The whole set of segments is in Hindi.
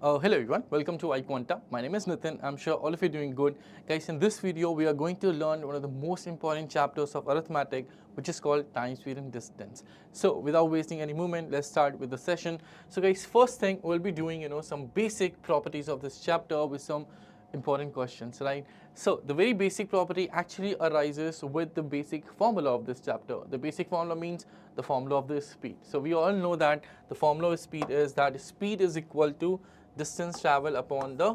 Hello everyone, welcome to iQuanta. My name is Nitin. I'm sure all of you are doing good. Guys, in this video we are going to learn one of the most important chapters of arithmetic, which is called time, speed and distance. So without wasting any moment, let's start with the session. So guys, first thing we'll be doing some basic properties of this chapter with some important questions, right? So the very basic property actually arises with the basic formula of this chapter. The basic formula means the formula of the speed. So we all know that the formula of speed is that speed is equal to distance travel upon the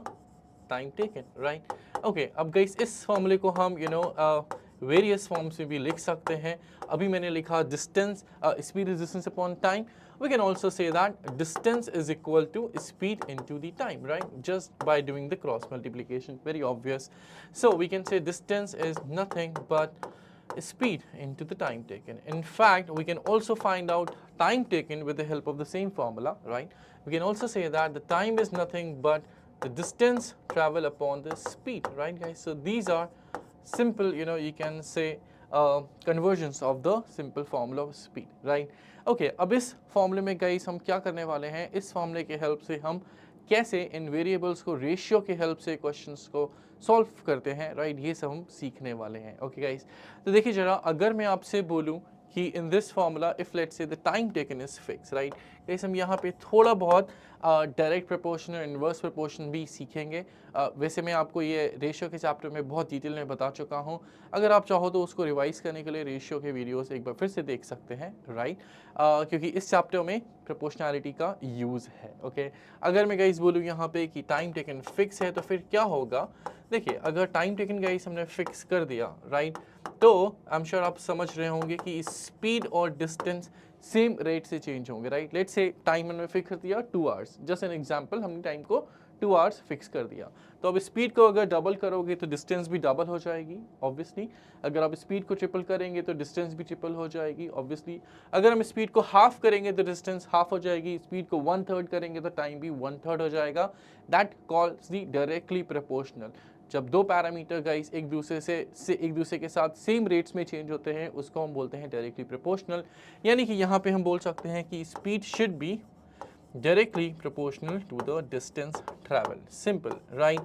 time taken right okay अब गाइस इस फॉर्मूले को हम वेरियस फॉर्म्स में भी लिख सकते हैं अभी मैंने लिखा distance speed is distance upon time we can also say that distance is equal to speed into the time, right? Just by doing the cross multiplication, very obvious. So we can say distance is nothing but speed into the time taken. In fact, we can also find out time taken with the help of the same formula, right? We can also say that the time is nothing but the distance travel upon the speed, right guys? So these are simple, you can say conversions of the simple formula of speed, right? Okay, अब इस फॉर्मूले में गाइस हम क्या करने वाले हैं, इस फॉर्मूले के हेल्प से हम कैसे इन वेरिएबल्स को रेशियो के हेल्प से क्वेश्चंस को सॉल्व करते हैं, राइट? ये सब हम सीखने वाले हैं. ओके गाइस, तो देखिए जरा, अगर मैं आपसे बोलूं कि in this formula if let's say the time taken is fix, right? Guys हम यहाँ पे थोड़ा बहुत डायरेक्ट प्रोपोर्शन और इन्वर्स प्रोपोर्शन भी सीखेंगे. वैसे मैं आपको ये रेशियो के चैप्टर में बहुत डिटेल में बता चुका हूँ. अगर आप चाहो तो उसको रिवाइज करने के लिए रेशियो के वीडियोस एक बार फिर से देख सकते हैं, राइट? क्योंकि इस चैप्टर में प्रोपोर्शनैलिटी का यूज़ है. ओके, अगर मैं गाइस बोलूँ यहाँ पे कि टाइम टेकन फिक्स है तो फिर क्या होगा? देखिए, अगर टाइम टेकन गाइस हमने फिक्स कर दिया, राइट, तो आई एम श्योर आप समझ रहे होंगे कि स्पीड और डिस्टेंस सेम रेट से चेंज होंगे, राइट? लेट्स से टाइम हमने फिक्स कर दिया 2 आवर्स, जस्ट एन एग्जांपल, हमने टाइम को 2 आवर्स फिक्स कर दिया. तो अब स्पीड को अगर डबल करोगे तो डिस्टेंस भी डबल हो जाएगी, ऑब्वियसली. अगर आप स्पीड को ट्रिपल करेंगे तो डिस्टेंस भी ट्रिपल हो जाएगी, ऑब्वियसली. अगर हम स्पीड को हाफ करेंगे तो डिस्टेंस हाफ हो जाएगी. स्पीड को 1/3 करेंगे तो टाइम भी 1/3 हो जाएगा. That calls the directly proportional. जब दो पैरामीटर गाइस एक दूसरे के साथ सेम रेट्स में चेंज होते हैं, उसको हम बोलते हैं डायरेक्टली प्रोपोर्शनल. यानी कि यहाँ पे हम बोल सकते हैं कि speed should be directly proportional to the distance travel. Simple, right?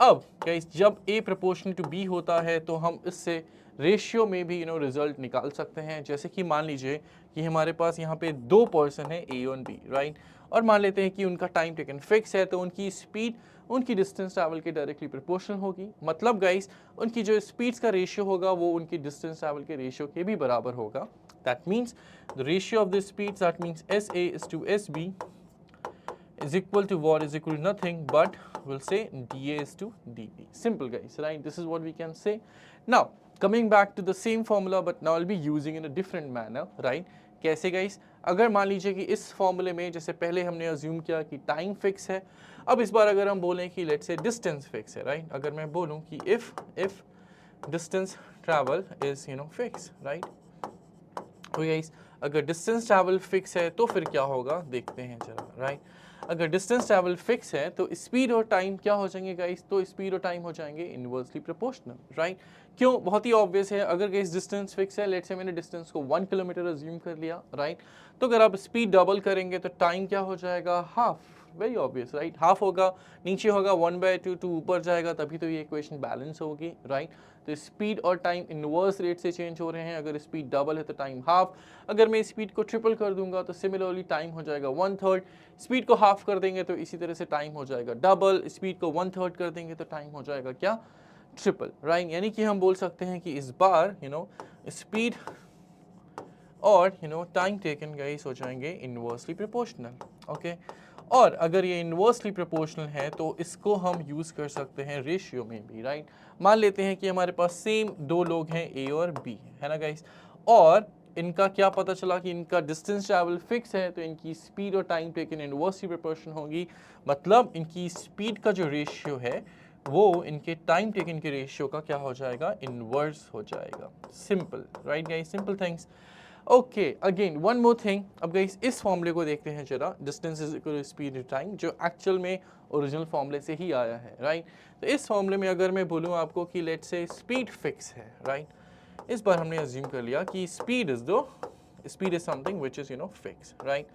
अब गाइस जब A proportional to B होता है तो हम इससे रेशियो में भी रिजल्ट निकाल सकते हैं. जैसे कि मान लीजिए कि हमारे पास यहाँ पे 2 पर्सन है A और B, राइट? और मान लेते हैं कि उनका टाइम टेकन फिक्स है, तो उनकी स्पीड उनकी डिस्टेंस ट्रैवल के डायरेक्टली प्रोपोर्शनल होगी. मतलब गाइस उनकी जो स्पीड्स का रेशियो होगा वो उनकी डिस्टेंस ट्रैवल के रेशियो के भी बराबर होगा. That means the ratio of the speeds, that means SA is to SB is equal to what? Is equal to nothing but we'll say dA is to dB. Simple guys, right? This is what we can say. Now coming back to the same formula, but now I'll be using in a different manner, right? कैसे गाइस? अगर मान लीजिए कि इस फॉर्मूले में जैसे पहले हमने अज्यूम किया कि टाइम फिक्स है, अब इस बार अगर हम बोलें कि लेट्स से डिस्टेंस फिक्स है, राइट? अगर मैं बोलूं कि if distance travel is fix, right? तो गाइस अगर डिस्टेंस ट्रैवल फिक्स है तो फिर क्या होगा देखते हैं जरा, राइट? अगर डिस्टेंस ट्रैवल फिक्स है तो स्पीड और टाइम क्या हो जाएंगे गाइस? तो स्पीड और टाइम हो जाएंगे इनवर्सली प्रोपोर्शनल, राइट? क्यों? बहुत ही ऑब्वियस है. अगर गाइस डिस्टेंस फिक्स है, लेट्स से मैंने डिस्टेंस को 1 किलोमीटर अज्यूम कर लिया, राइट? तो अगर आप स्पीड डबल करेंगे तो टाइम क्या हो जाएगा? Half. Very obvious, right? Half होगा, नीचे होगा 1/2, 2 ऊपर जाएगा, तभी तो ये इक्वेशन बैलेंस होगी, राइट? तो स्पीड और टाइम इनवर्स रेट से चेंज हो रहे हैं. अगर स्पीड डबल है तो टाइम हाफ. अगर मैं स्पीड को ट्रिपल कर दूंगा तो सिमिलरली टाइम हो जाएगा 1/3. स्पीड को हाफ कर देंगे तो इसी तरह से टाइम हो जाएगा डबल. स्पीड को 1/3 कर देंगे तो टाइम हो जाएगा क्या? Triple, right? यानी कि हम बोल सकते हैं कि इस बार स्पीड और टाइम टेकन गाइस हो जाएंगे इनवर्सली प्रोपोर्शनल. ओके, और अगर ये इनवर्सली प्रोपोर्शनल है तो इसको हम यूज़ कर सकते हैं रेशियो में भी, राइट? मान लेते हैं कि हमारे पास सेम 2 लोग हैं A और B, है ना गाइस? और इनका क्या पता चला कि इनका डिस्टेंस ट्रैवल फिक्स है, तो इनकी स्पीड और टाइम टेकन इनवर्सली प्रोपोर्शनल होगी. मतलब इनकी स्पीड का जो रेशियो है वो इनके टाइम टेकन के रेशियो का क्या हो जाएगा? इनवर्स हो जाएगा. Simple, right guys? Simple things. Okay, again one more thing. अब गाइस इस फॉर्मूले को देखते हैं जरा, distance is equal to speed to time, जो एक्चुअल में ओरिजिनल फॉर्मूले से ही आया है, राइट? तो इस फॉर्मूले में अगर मैं बोलूँ आपको कि लेट्स से स्पीड फिक्स है, राइट? इस बार हमने अज्यूम कर लिया कि speed is something which is fix, right?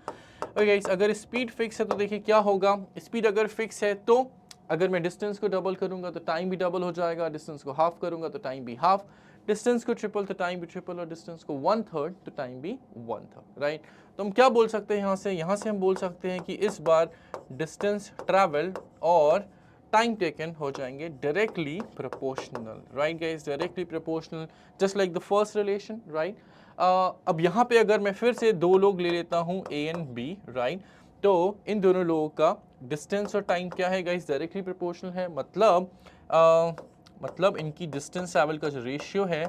Okay guys, अगर स्पीड फिक्स है तो देखिए क्या होगा, स्पीड अगर फिक्स है तो अगर मैं डिस्टेंस को डबल करूंगा तो टाइम भी डबल हो जाएगा, डिस्टेंस को हाफ करूंगा तो टाइम भी हाफ, डिस्टेंस को ट्रिपल तो टाइम भी ट्रिपल, और डिस्टेंस को वन थर्ड तो टाइम भी वन थर्ड, राइट। तो हम क्या बोल सकते हैं यहाँ से हम बोल सकते हैं कि इस बार डिस्टेंस ट्रैवल्ड और टाइम टेकन हो जाएंगे directly proportional, right guys, directly proportional, just like the first relation, right. अब यहाँ पे अगर मैं फिर से दो लोग ले लेता हूँ ए एंड बी, राइट, तो इन दोनों लोगों का डिस्टेंस और टाइम क्या है गाइस, डायरेक्टली प्रोपोर्शनल है, मतलब इनकी डिस्टेंस ट्रैवल का जो रेशियो है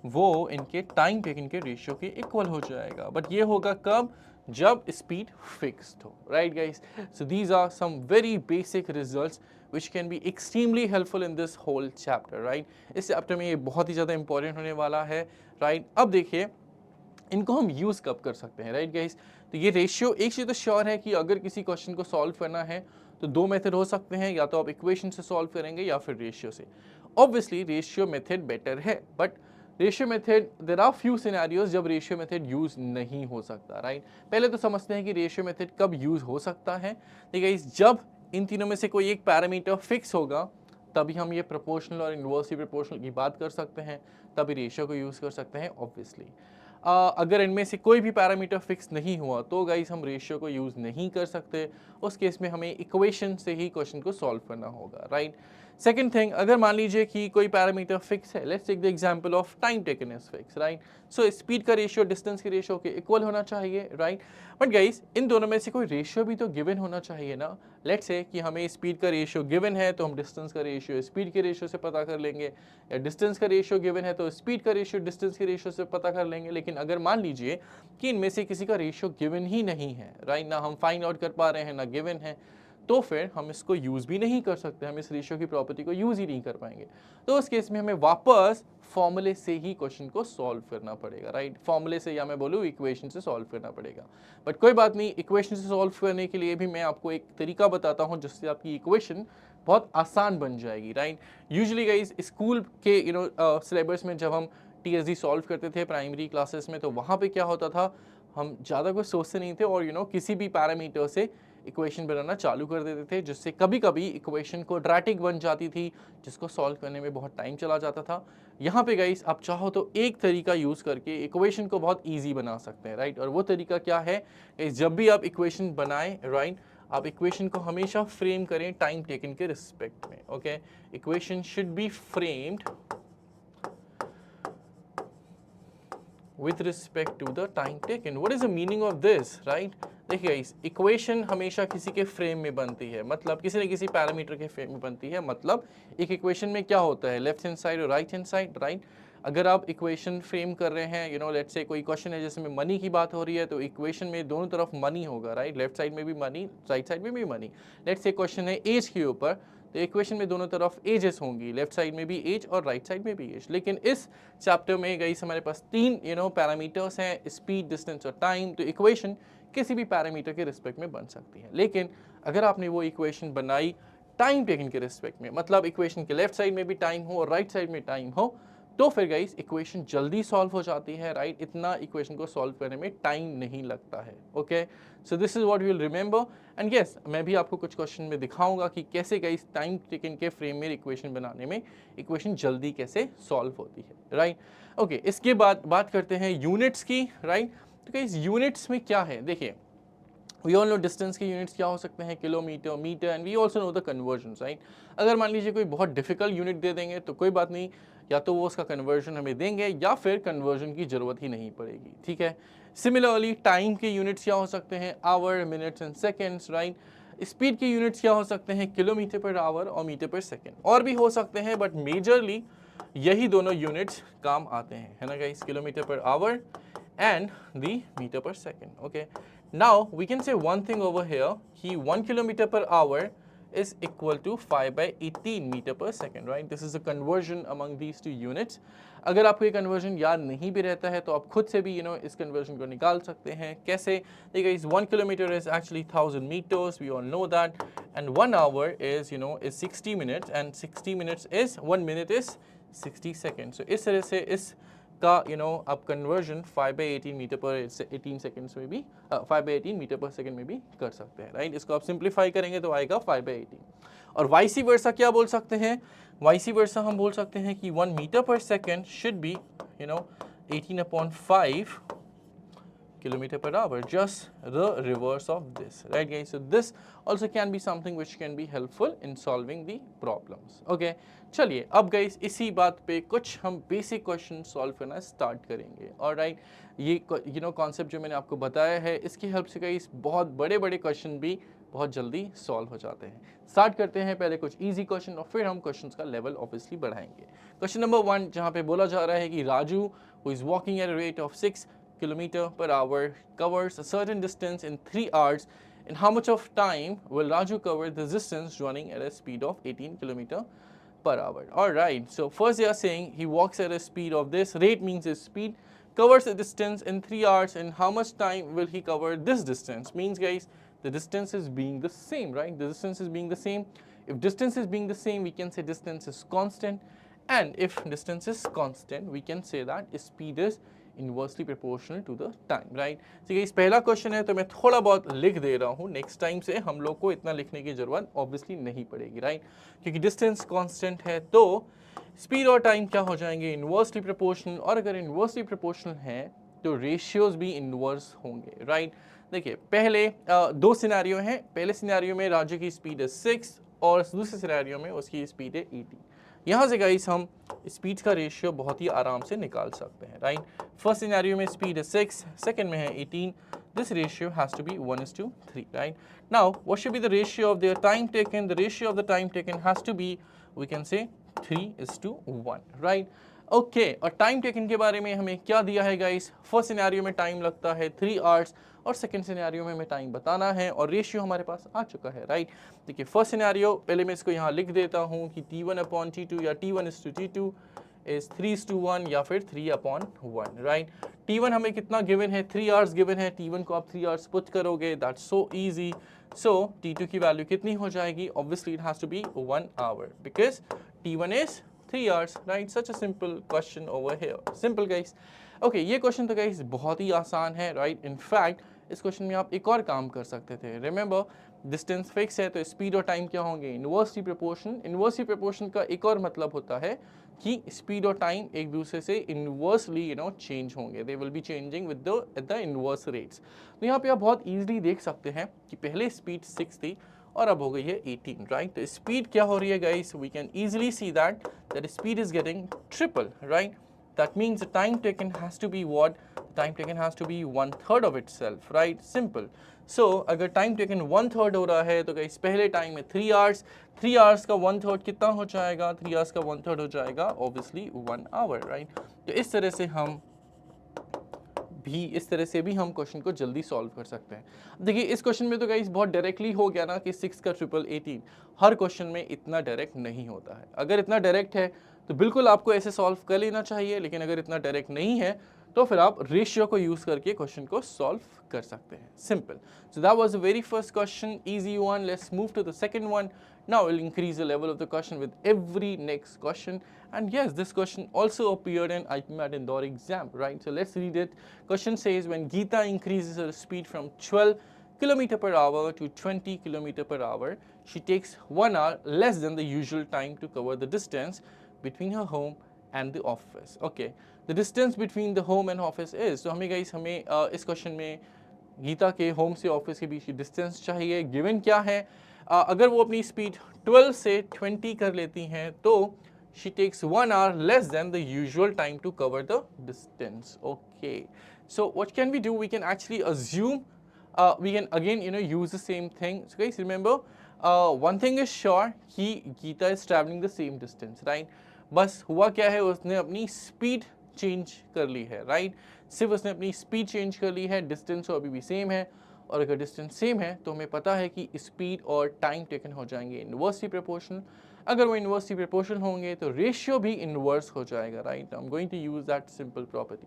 वो इनके टाइम टेकन के रेशियो के इक्वल हो जाएगा, बट ये होगा कब, जब स्पीड फिक्स्ड हो, right guys. So these are some very basic results which can be extremely helpful in this whole chapter, right? इस चैप्टर में ये बहुत ही ज़्यादा इंपॉर्टेंट होने वाला है, राइट। अब देखिए इनको हम यूज़ कब कर सकते हैं, राइट गाइस। तो ये रेशियो, एक चीज़ तो श्योर है कि अगर किसी क्वेश्चन को सॉल्व करना है तो दो मेथड हो सकते हैं, या तो आप इक्वेशन से सॉल्व करेंगे या फिर रेशियो से। ऑब्वियसली रेशियो मेथड बेटर है, but ratio method, there are few scenarios जब रेशियो मेथड यूज नहीं हो सकता, राइट। पहले तो समझते हैं कि रेशियो मेथड कब यूज हो सकता है, ठीक है, जब इन तीनों में से कोई एक पैरामीटर फिक्स होगा तभी हम ये प्रोपोर्शनल और इनवर्सली प्रोपोर्शनल की बात कर सकते हैं, तभी रेशियो को यूज़ कर सकते हैं ऑब्वियसली। अगर इनमें से कोई भी पैरामीटर फिक्स नहीं हुआ तो गाइस हम रेशियो को यूज़ नहीं कर सकते, उस केस में हमें इक्वेशन से ही क्वेश्चन को सॉल्व करना होगा, राइट। सेकंड थिंग, अगर मान लीजिए कि कोई पैरामीटर फिक्स है, let's take the example of time taken is fix, right. So speed का रेशियो डिस्टेंस के रेशियो के इक्वल होना चाहिए, राइट। बट गाइस इन दोनों में से कोई रेशियो भी तो गिवन होना चाहिए ना। लेट्स से कि हमें स्पीड का रेशियो गिवन है तो हम डिस्टेंस का रेशियो स्पीड के रेशियो से पता कर लेंगे, या डिस्टेंस का रेशियो गिवन है तो स्पीड का रेशियो डिस्टेंस के रेशियो से पता कर लेंगे। लेकिन अगर मान लीजिए कि इनमें से किसी का रेशियो गिवन ही नहीं है, राइट, ना हम फाइंड आउट कर पा रहे हैं ना गिवन है, तो फिर हम इसको यूज़ भी नहीं कर सकते, हम इस रेशियो की प्रॉपर्टी को यूज़ ही नहीं कर पाएंगे। तो उस केस में हमें वापस फॉर्मूले से ही क्वेश्चन को सॉल्व करना पड़ेगा, राइट। फॉर्मूले से, या मैं बोलूँ इक्वेशन से सॉल्व करना पड़ेगा। बट कोई बात नहीं, इक्वेशन से सॉल्व करने के लिए भी मैं आपको एक तरीका बताता हूँ जिससे आपकी इक्वेशन बहुत आसान बन जाएगी, राइट। यूजुअली गाइस स्कूल के सिलेबस में जब हम टीएसडी सॉल्व करते थे प्राइमरी क्लासेस में, तो वहाँ पे क्या होता था, हम ज़्यादा कुछ सोचते नहीं थे और किसी भी पैरामीटर से इक्वेशन बनाना चालू कर देते थे, जिससे कभी कभी इक्वेशन क्वाड्रेटिक बन जाती थी, जिसको सॉल्व करने में बहुत टाइम चला जाता था। यहाँ पे गाइस आप चाहो तो एक तरीका यूज़ करके इक्वेशन को बहुत ईजी बना सकते हैं, राइट। और वो तरीका क्या है, जब भी आप इक्वेशन बनाएं, राइट, आप इक्वेशन को हमेशा फ्रेम करें टाइम टेकन के रिस्पेक्ट में, okay. Equation should be framed with respect to the time taken. What is the meaning of this, right? देखिए इस इक्वेशन हमेशा किसी के फ्रेम में बनती है, मतलब किसी न किसी पैरामीटर के फ्रेम में बनती है। मतलब एक इक्वेशन में क्या होता है, लेफ्ट हैंड साइड और राइट हैंड साइड, राइट। अगर आप इक्वेशन फ्रेम कर रहे हैं, लेट्स से कोई क्वेश्चन है जिसमें मनी की बात हो रही है, तो इक्वेशन में दोनों तरफ मनी होगा, राइट। लेफ्ट साइड में भी मनी, राइट साइड में भी मनी। लेट्स से क्वेश्चन है एज के ऊपर, तो इक्वेशन में दोनों तरफ एजेस होंगी, लेफ्ट साइड में भी एज और राइट साइड में भी एज। लेकिन इस चैप्टर में गाइस हमारे पास तीन पैरामीटर्स हैं, स्पीड, डिस्टेंस और टाइम। तो इक्वेशन किसी भी पैरामीटर के रिस्पेक्ट में बन सकती है। लेकिन अगर आपने वो इक्वेशन बनाई टाइम टेकन के रिस्पेक्ट में, मतलब इक्वेशन के लेफ्ट साइड में भी टाइम हो और राइट साइड में टाइम हो, तो फिर गाइस इक्वेशन जल्दी सॉल्व हो जाती है, राइट। इतना इक्वेशन को सॉल्व करने में टाइम नहीं लगता है, okay. So this is what you will remember. And yes, मैं भी आपको कुछ क्वेश्चन में दिखाऊंगा कि कैसे गाइस टाइम टेकन के फ्रेम में इक्वेशन बनाने में इक्वेशन जल्दी कैसे सॉल्व होती है, राइट। ओके, इसके बाद बात करते हैं यूनिट्स की, राइट। तो गाइस यूनिट्स में क्या है, देखिए वी ऑल नो डिस्टेंस के यूनिट्स क्या हो सकते हैं, kilometre, metre, and we also know the conversion, right. अगर मान लीजिए कोई बहुत डिफिकल्ट यूनिट दे देंगे तो कोई बात नहीं, या तो वो उसका कन्वर्जन हमें देंगे या फिर कन्वर्जन की जरूरत ही नहीं पड़ेगी, ठीक है। सिमिलरली टाइम के यूनिट्स क्या हो सकते हैं, hour, minutes and seconds, right. Speed के यूनिट्स क्या हो सकते हैं, किलोमीटर पर आवर और मीटर पर सेकेंड। और भी हो सकते हैं, बट मेजरली यही दोनों यूनिट्स काम आते हैं, है ना guys, kilometre per hour and the meter per second, okay. Now we can say one thing over here, कि 1 kilometer per hour is equal to 5/18 meter per second, right. This is the conversion among these two units. अगर आपको ये कन्वर्जन याद नहीं भी रहता है तो आप खुद से भी इस कन्वर्जन को निकाल सकते हैं। कैसे, देखिए इस 1 kilometre is actually 1000 meters, we all know that, and 1 hour is is 60 minutes, and 60 minutes is 1 minute is 60 seconds. So इस तरह से इस का आप कन्वर्जन 5/18 मीटर पर 18 सेकेंड्स में भी 5/18 मीटर पर सेकेंड में भी कर सकते हैं, राइट। इसको आप सिंप्लीफाई करेंगे तो आएगा 5/18। और वाइसी वर्सा क्या बोल सकते हैं, वाइसी वर्सा हम बोल सकते हैं कि 1 मीटर पर second should be 18/5 kilometer per hour, just the reverse of this, right guys? So this also can be something which can be helpful in solving the problems. Okay, चलिए अब guys इसी बात पे कुछ हम बेसिक क्वेश्चन सॉल्व करना स्टार्ट करेंगे। ऑलराइट, ये कॉन्सेप्ट जो मैंने आपको बताया है इसकी हेल्प से guys बहुत बड़े बड़े क्वेश्चन भी बहुत जल्दी सॉल्व हो जाते हैं। स्टार्ट करते हैं पहले कुछ इजी क्वेश्चन और फिर हम क्वेश्चंस का लेवल ऑब्वियसली बढ़ाएंगे। क्वेश्चन नंबर 1 जहाँ पे बोला जा रहा है कि Raju who is walking at a rate of 6 kilometer per hour covers a certain distance in 3 hours. In how much of time will Raju cover this distance running at a speed of 18 kilometer per hour? Alright, so first they are saying he walks at a speed of this, rate means his speed, covers a distance in 3 hours, and how much time will he cover this distance? Means guys, the distance is being the same, right? The distance is being the same. If distance is being the same, we can say distance is constant, and if distance is constant, we can say that speed is inversely proportional to the time, right. ठीक है, इस पहला क्वेश्चन है तो मैं थोड़ा बहुत लिख दे रहा हूँ, नेक्स्ट टाइम से हम लोग को इतना लिखने की जरूरत ऑब्वियसली नहीं पड़ेगी, राइट, क्योंकि डिस्टेंस कांस्टेंट है तो स्पीड और टाइम क्या हो जाएंगे, इनवर्सली प्रोपोर्शनल, और अगर इनवर्सली प्रोपोर्शनल है तो रेशियोज भी इनवर्स होंगे, राइट। देखिए पहले दो सिनेरियो हैं, पहले सिनेरियो में राजू की स्पीड है 6 और दूसरे सिनेरियो में उसकी स्पीड है 80। यहाँ से गाइस हम स्पीड का रेशियो बहुत ही आराम से निकाल सकते हैं, राइट। फर्स्ट सिनेरियो में स्पीड है 6, सेकंड में है 18, this ratio has to be 1:3, right. Now what should be the ratio of the time taken, the ratio of the time taken has to be, we can say 3:1, right. Okay, और टाइम टेकन के बारे में हमें क्या दिया है गाइस, फर्स्ट सिनेरियो में टाइम लगता है 3 आवर्स और सेकंड सिनेरियो में हमें टाइम बताना है और रेशियो हमारे पास आ चुका है, राइट। देखिए फर्स्ट सिनेरियो, पहले मैं इसको यहाँ लिख देता हूँ कि T1/T2 या T1:T2 इज 3:1 या फिर 3/1, राइट। T1 हमें कितना गिवन है, 3 आवर्स गिवन है, T1 को आप 3 आवर्स पुट करोगे, that's so easy. So T2 की वैल्यू कितनी हो जाएगी, obviously it has to be 1 hour because T1 is 3 hours, right? Such a simple question over here. Simple guys. Okay, ये क्वेश्चन तो गाइस बहुत ही आसान है, राइट। इन फैक्ट इस क्वेश्चन में आप एक और काम कर सकते थे। रिमेंबर डिस्टेंस फिक्स है तो स्पीड और टाइम क्या होंगे, इनवर्सली प्रोपोर्शन। इनवर्सली प्रोपोर्शन का एक और मतलब होता है कि स्पीड और टाइम एक दूसरे से इनवर्सली चेंज होंगे, they will be changing with the inverse rates. तो यहाँ पे आप बहुत ईजिली देख सकते हैं कि पहले स्पीड 6 थी और अब हो गई है 18, राइट। तो स्पीड क्या हो रही है guys, we can easily see that speed is getting triple, right. That means the time taken has to be what? The time taken has to be 1/3 of itself, right? Simple. So अगर time taken 1/3 हो रहा है तो गाइस पहले टाइम में 3 आवर्स, 3 आवर्स का 1/3 कितना हो जाएगा, 3 आवर्स का 1/3 हो जाएगा ऑब्वियसली 1 आवर, राइट। तो इस तरह से भी हम क्वेश्चन को जल्दी सॉल्व कर सकते हैं। देखिए इस क्वेश्चन में तो गाइस बहुत डायरेक्टली हो गया ना कि 6 का ट्रिपल 18, हर क्वेश्चन में इतना डायरेक्ट नहीं होता है। अगर इतना डायरेक्ट है तो बिल्कुल आपको ऐसे सॉल्व कर लेना चाहिए, लेकिन अगर इतना डायरेक्ट नहीं है तो फिर आप रेशियो को यूज करके क्वेश्चन को सॉल्व कर सकते हैं, simple. So that was the very first question, easy one. Let's move to the second one. Now we'll increase the level of the question with every next question. And yes, this question also appeared in IPMAT Indore exam, right? So let's read it. Question says, when Geeta increases her speed from 12 km per hour to 20 km per hour, she takes 1 hour less than the usual time to cover the distance between her home and the office. Okay, the distance between the home and office is, so हमें guys इस question में गीता के होम से ऑफिस के बीच की डिस्टेंस चाहिए। गिवन क्या है, अगर वो अपनी स्पीड 12 से 20 कर लेती हैं तो she takes 1 hour less than the usual time to cover the distance. Okay, so what can we do, we can actually assume we can again use the same thing. So guys remember one thing is sure कि Gita is traveling the same distance, right? बस हुआ क्या है, उसने अपनी स्पीड चेंज कर ली है, राइट। सिर्फ उसने अपनी स्पीड चेंज कर ली है, डिस्टेंस तो अभी भी सेम है, और अगर डिस्टेंस सेम है तो हमें पता है कि स्पीड और टाइम टेकन हो जाएंगे इनवर्सली प्रोपोर्शनल। अगर वो इनवर्सली प्रोपोर्शनल होंगे तो रेशियो भी इनवर्स हो जाएगा, right. I am going to use that simple property.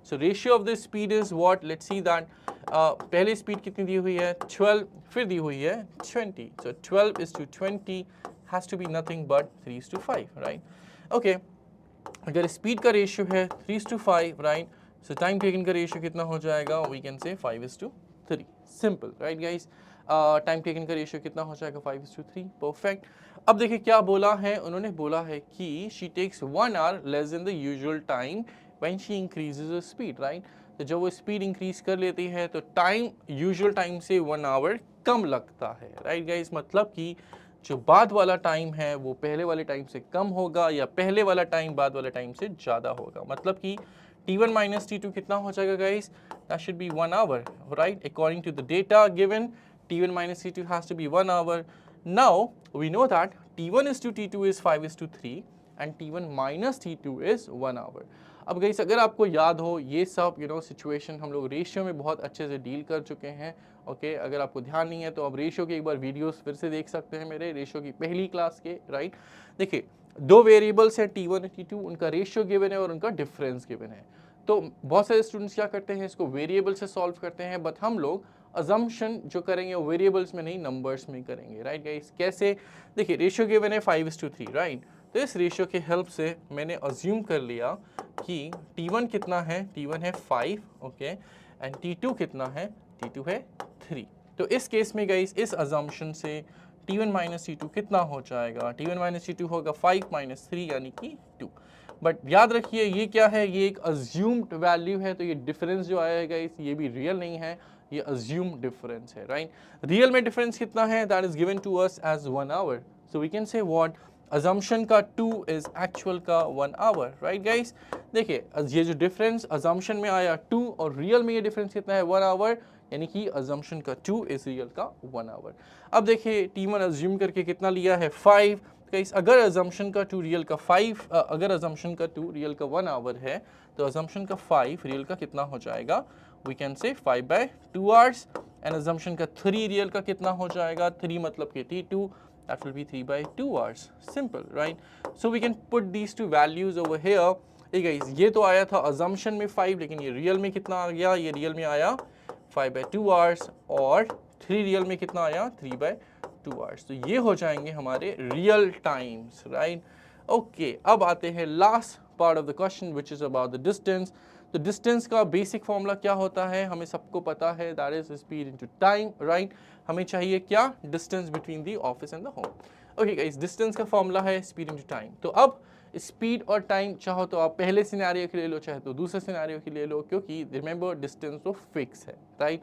So ratio of the speed is what, let's see that पहले स्पीड कितनी दी हुई है 12, फिर दी हुई है 20, सो 12 is to 20 has to be nothing but 3:5, right? Okay, अगर स्पीड का रेशियो है 3:5, राइट, सो टाइम टेकन का रेशियो कितना हो जाएगा, we can say 5:3, simple, right guys. Time taken का रेशियो कितना हो जाएगा, 5:3, परफेक्ट। अब देखिए क्या बोला है, उन्होंने बोला है कि she takes 1 hour less than the usual time when she increases the speed, right. तो जब वो स्पीड इंक्रीज कर लेती है तो टाइम यूजुअल टाइम से 1 आवर कम लगता है, राइट गाइस। मतलब कि जो बाद वाला टाइम है वो पहले वाले टाइम से कम होगा या पहले वाला टाइम बाद वाले टाइम से ज़्यादा होगा। मतलब कि T1 minus T2 कितना हो जाएगा guys, that should be 1 hour, right, according to the data given. T1 minus T2 has to be 1 hour. Now we know that T1 is to T2 is 5:3 and T1 minus T2 is 1 hour. अब गाइस अगर आपको याद हो ये सब सिचुएशन हम लोग रेशियो में बहुत अच्छे से डील कर चुके हैं, ओके। अगर आपको ध्यान नहीं है तो आप रेशियो के एक बार वीडियोस फिर से देख सकते हैं मेरे रेशियो की पहली क्लास के, राइट। देखिए दो वेरिएबल्स हैं T1 और T2, उनका रेशियो गिवन है और उनका डिफरेंस गिवन है। तो बहुत सारे स्टूडेंट्स क्या करते हैं, इसको वेरिएबल से सॉल्व करते हैं, बट हम लोग अजम्पशन जो करेंगे वो वेरिएबल्स में नहीं नंबर्स में करेंगे, राइट गाइस। कैसे, देखिए रेशियो गिवन है 5:3, राइट। तो इस रेशियो के हेल्प से मैंने अज्यूम कर लिया कि T1 कितना है, T1 है 5, ओके, एंड T2 कितना है, T2 है 3। तो इस केस में गाइस इस अजम्पशन से T1 माइनस T2 कितना हो जाएगा, T1 माइनस T2 होगा 5 माइनस 3 यानी कि 2। बट याद रखिए ये क्या है, ये एक अज्यूम्ड वैल्यू है, तो ये डिफरेंस जो आया है गाइस ये भी रियल नहीं है, ये अज्यूम्ड डिफरेंस है, राइट। रियल में डिफरेंस कितना है, that is given to us as 1 hour, so we can say what, assumption का 2 इज एक्चुअल का 1 आवर, राइट गाइस। देखिए ये जो डिफरेंस अजम्पशन में आया 2 और रियल में ये डिफरेंस कितना है, 1 आवर, यानी कि अजम्पशन का 2 इज रियल का 1 आवर। अब देखिए T1 अज्यूम करके कितना लिया है 5, गाइस अगर अजम्पशन का 2 रियल का 5, अगर अजम्पशन का 2 रियल का 1 आवर है तो अजम्पशन का 5 रियल का कितना हो जाएगा, वी कैन से 5/2 आवर्स, एंड अजम्पशन का 3 रियल का कितना हो जाएगा, 3 मतलब कि T2, that will be 3/2 hours, simple, right? So we can put these two values over here. hey guys ये तो आया था assumption में 5, लेकिन ये रियल में कितना आ गया, ये रियल में आया 5/2 hours और 3 रियल में कितना आया 3/2 hours। तो ये हो जाएंगे हमारे रियल टाइम्स, राइट। ओके, अब आते हैं last part of the question which is about the distance. तो डिस्टेंस का बेसिक फॉर्मूला क्या होता है, हमें सबको पता है, that is speed into time, right. हमें चाहिए क्या, distance between the office and the home. Okay guys, distance का फॉर्मूला है स्पीड इनटू टाइम। तो अब स्पीड और टाइम चाहो तो आप पहले सिनेरियो के ले लो, चाहे तो दूसरे सिनेरियो के ले लो, क्योंकि रिमेंबर डिस्टेंस तो फिक्स है, राइट।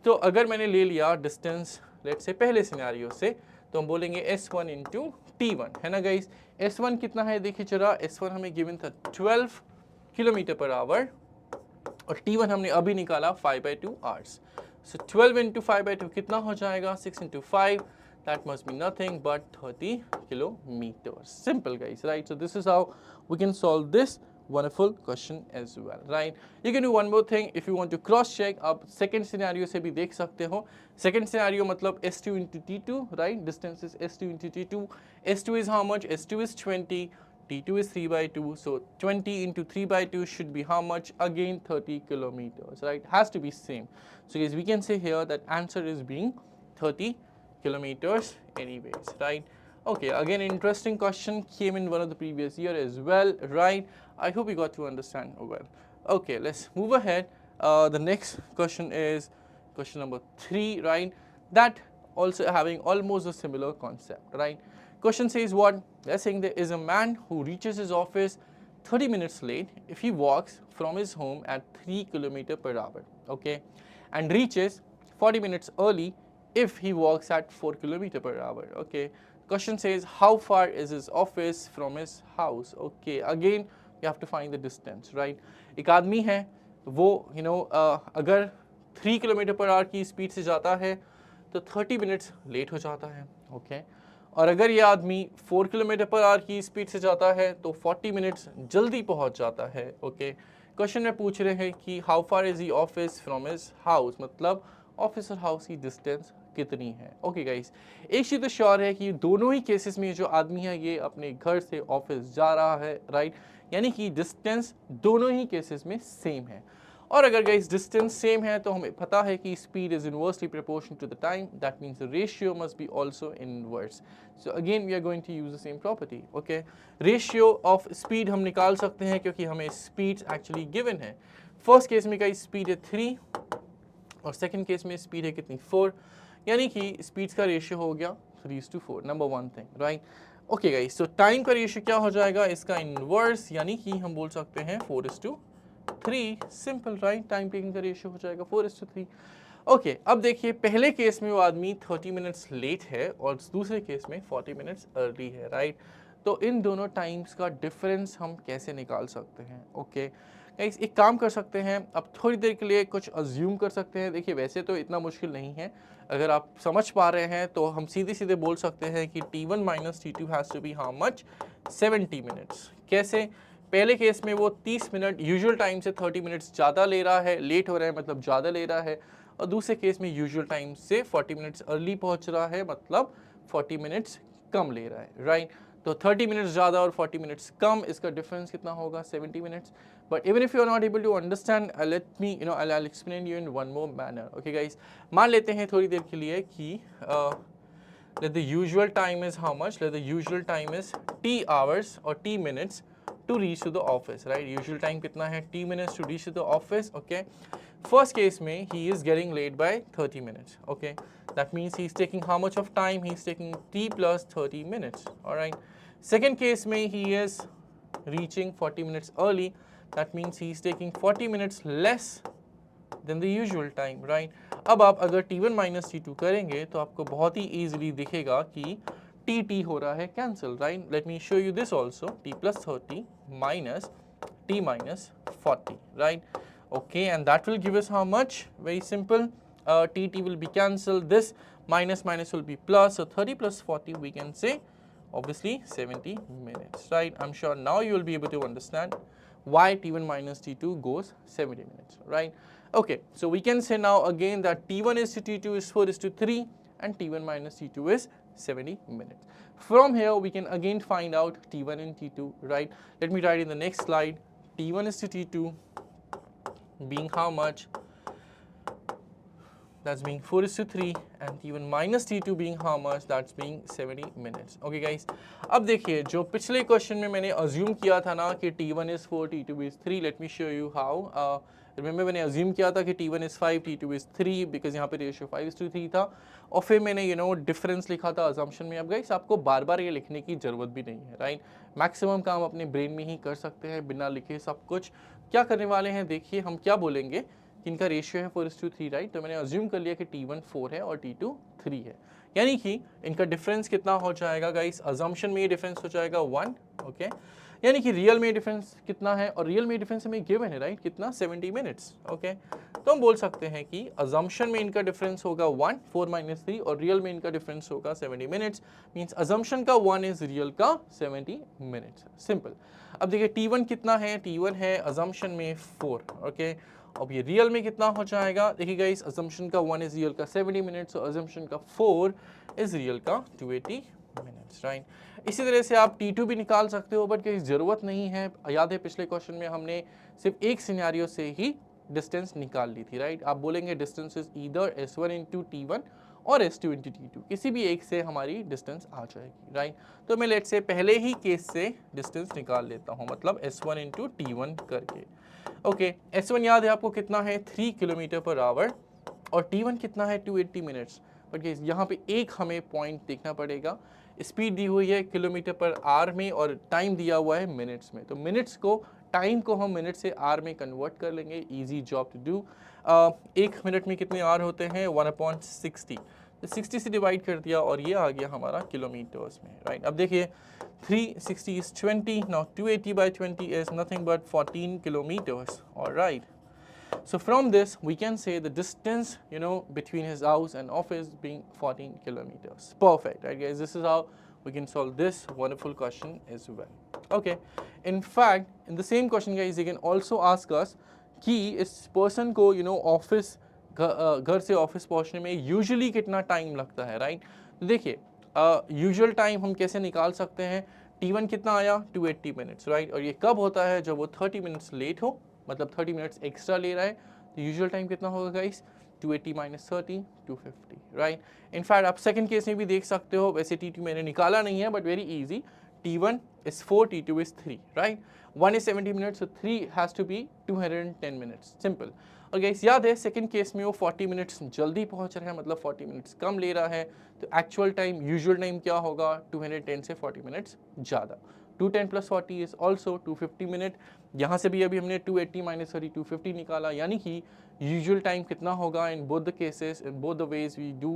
तो अगर मैंने ले लिया डिस्टेंस लेट्स से पहले सिनेरियो से, तो हम बोलेंगे S1 इंटू T1, है ना गाइस। S1 कितना है, देखिए जरा, S1 हमें गिवन था 12 किलोमीटर पर आवर और T1 हमने अभी निकाला 5/2 आवर्स। सो 12 इंटू 5/2 कितना हो जाएगा, 6 into 5, that must be nothing but 30 kilometers. Simple guys, right? So this is how we can solve this wonderful question as well, right? You can do one more thing if you want to cross check, आप second scenario से भी देख सकते हो। Second scenario मतलब S2 into T2, right? Distance is S2 into T2. S2 is how much? S2 is 20. T2 is 3/2, so 20 into 3/2 should be how much? Again 30 kilometers, right? Has to be same. So guys, we can say here that answer is being 30 kilometers anyways, right? Okay, again interesting question came in one of the previous year as well, right? I hope you got to understand well. Okay, let's move ahead. The next question is question number 3, right? That also having almost a similar concept, right? Question says what? They're saying there is a man who reaches his office 30 minutes late if he walks from his home at 3 km per hour, okay, and reaches 40 minutes early if he walks at 4 km per hour, okay. Question says how far is his office from his house, okay. Again you have to find the distance, right? एक आदमी है वो अगर 3 किलोमीटर पर आवर की स्पीड से जाता है तो 30 मिनट्स लेट हो जाता है, ओके। और अगर ये आदमी 4 किलोमीटर पर आवर की स्पीड से जाता है तो 40 मिनट्स जल्दी पहुंच जाता है, ओके। क्वेश्चन में पूछ रहे हैं कि how far is he office from his house, मतलब ऑफिस और हाउस की डिस्टेंस कितनी है, ओके गाइस। एक चीज़ तो श्योर है कि दोनों ही केसेस में जो आदमी है ये अपने घर से ऑफिस जा रहा है, राइट, यानी कि डिस्टेंस दोनों ही केसेस में सेम है। और अगर गाइस डिस्टेंस सेम है तो हमें पता है कि speed is inversely proportional to the time, that means the ratio must be also inverse. So again we are going to use the same property. Okay, ratio of speed हम निकाल सकते हैं क्योंकि हमें स्पीड एक्चुअली गिवन है. फर्स्ट केस में गाइस स्पीड है 3 और सेकंड केस में स्पीड है कितनी 4, यानी कि स्पीड्स का रेशियो हो गया 3:4. Number one thing, right. Okay guys, सो टाइम का रेशियो क्या हो जाएगा, इसका इनवर्स, यानी कि हम बोल सकते हैं 4:3. Simple, right. टाइम टेकिंग का रेशियो हो जाएगा 4:3. ओके, अब देखिए पहले केस में वो आदमी 30 मिनट्स लेट है और दूसरे केस में 40 मिनट्स अर्ली है, राइट. तो इन दोनों टाइम्स का डिफरेंस हम कैसे निकाल सकते हैं. ओके गाइस, एक काम कर सकते हैं, अब थोड़ी देर के लिए कुछ अज्यूम कर सकते हैं. देखिए वैसे तो इतना मुश्किल नहीं है, अगर आप समझ पा रहे हैं तो हम सीधे सीधे बोल सकते हैं कि T1 minus T2 has to be how much 70 minutes. कैसे, पहले केस में वो 30 मिनट यूजुअल टाइम से 30 मिनट्स ज़्यादा ले रहा है, लेट हो रहा है मतलब ज़्यादा ले रहा है, और दूसरे केस में यूजुअल टाइम से 40 मिनट्स अर्ली पहुंच रहा है मतलब 40 मिनट्स कम ले रहा है, राइट. तो 30 मिनट्स ज़्यादा और 40 मिनट्स कम, इसका डिफरेंस कितना होगा 70 minutes. But even if you are not able to understand, let me I'll explain you in one more manner. Okay guys, मान लेते हैं थोड़ी देर के लिए कि let the usual time is how much, let the usual time is t hours or t minutes to reach to the office, right. usual time कितना है t minutes to reach to the office. okay, first case में he is getting late by 30 minutes. okay, that means he is taking how much of time, he is taking t plus 30 minutes. all right, second case में he is reaching 40 minutes early, that means he is taking 40 minutes less than the usual time, right. अब आप अगर T1 माइनस T2 करेंगे तो आपको बहुत ही easily दिखेगा कि T हो रहा है cancel, right. let me show you this also, T plus 30 minus T minus 40, right. okay, and that will give us how much, very simple, T will be cancelled, this minus minus will be plus, so 30 plus 40 we can say obviously 70 minutes, right. I'm sure now you will be able to understand why T1 minus T2 goes 70 minutes, right. okay, so we can say now again that T1 is to T2 is 4:3 and T1 minus T2 is 70 minutes. From here we can again find out T1 and T2, right. let me write in the next slide, T1 is to T2 being how much, that's being 4:3 and T1 minus T2 being how much, that's being 70 minutes. okay guys, अब देखिए जो पिछले क्वेश्चन में मैंने अज्यूम किया था ना कि T1 is 4, T2 is 3, let me show you how. Remember मैंने अज्यूम किया था कि T1 is 5, T2 is 3 because यहाँ पे रेशियो 5:3 था, और फिर मैंने डिफरेंस लिखा था अजम्पशन में. अब गाइस आपको बार बार ये लिखने की ज़रूरत भी नहीं है, राइट. मैक्सिमम काम अपने ब्रेन में ही कर सकते हैं बिना लिखे सब कुछ. क्या करने वाले हैं, देखिए हम क्या बोलेंगे कि इनका रेशियो है 4:3, राइट. तो मैंने अज्यूम कर लिया कि T1 4 है और T2 3 है, यानी कि इनका डिफरेंस कितना हो जाएगा गाइस, अजम्पशन में ये डिफरेंस हो जाएगा 1. ओके, यानी कि रियल में डिफरेंस कितना है, और रियल में डिफरेंस हमें गिवन है, राइट, कितना 70 मिनट्स. ओके, तो हम बोल सकते हैं कि अजम्पशन में इनका डिफरेंस होगा 1, 4 - 3, और रियल में इनका डिफरेंस होगा 70 मिनट्स. मींस अजम्पशन का 1 इज रियल का 70 मिनट्स. सिंपल. अब देखिए T1 कितना है, T1 है अजम्पशन में 4. ओके, अब ये रियल में कितना हो जाएगा, देखिएगा इस अजम्पशन का 1 इज रियल का 70 मिनट्स, और अजम्पशन का 4 इज रियल का 280 मिनट्स, राइट. इसी तरह से आप T2 भी निकाल सकते हो, बट कोई ज़रूरत नहीं है. याद है पिछले क्वेश्चन में हमने सिर्फ एक सिनेरियो से ही डिस्टेंस निकाल ली थी, राइट. आप बोलेंगे distance is either S1 into T1 और S2 इंटू T2, किसी भी एक से हमारी डिस्टेंस आ जाएगी, राइट. तो मैं लेट से पहले ही केस से डिस्टेंस निकाल लेता हूँ, मतलब S1 इंटू T1 करके. ओके, S1 याद है आपको कितना है 3 किलोमीटर पर आवर, और T1 कितना है 280 मिनट्स. बट यहाँ पे एक हमें पॉइंट देखना पड़ेगा, स्पीड दी हुई है किलोमीटर पर आवर में और टाइम दिया हुआ है मिनट्स में. तो मिनट्स को, टाइम को हम मिनट से आवर में कन्वर्ट कर लेंगे, इजी जॉब टू डू. एक मिनट में कितने आवर होते हैं 1/60, तो 60 से डिवाइड कर दिया और ये आ गया हमारा किलोमीटर्स में, राइट. अब देखिए 360 is 20, now 280 by 20 is nothing but 14 kilometers, all right. So from this we can say the distance between his house and office being 14 kilometers. Perfect, right guys, this is how we can solve this wonderful question as well. Okay, in fact in the same question guys they can also ask us कि इस person को ऑफिस, घर से ऑफिस पहुंचने में यूजुअली कितना टाइम लगता है, राइट. तो देखिए यूजुअल टाइम हम कैसे निकाल सकते हैं, T1 कितना आया 280 मिनट्स, राइट. और ये कब होता है, जब वो 30 मिनट्स लेट हो, मतलब 30 मिनट्स एक्स्ट्रा ले रहा है, तो यूजुअल टाइम कितना होगा गाइस, 280 माइनस 30, 250, राइट। इनफैक्ट आप सेकंड केस में भी देख सकते हो, वैसे T2 मैंने निकाला नहीं है but very easy, T1 is 4, T2 is 3, right? 1 is 70 minutes, so 3 has to be 210 minutes, simple. और गाइस याद है सेकंड केस में वो 40 मिनट्स जल्दी पहुंच रहा है, मतलब 40 मिनट्स कम ले रहा है, तो एक्चुअल टाइम यूजुअल टाइम क्या होगा, 210 से 40 मिनट्स ज़्यादा। 210 प्लस 40 इज ऑल्सो 250 मिनट। यहाँ से भी अभी हमने 280 माइनस 30 250 निकाला, यानी कि यूजुअल टाइम कितना होगा in both the cases, in both the ways we do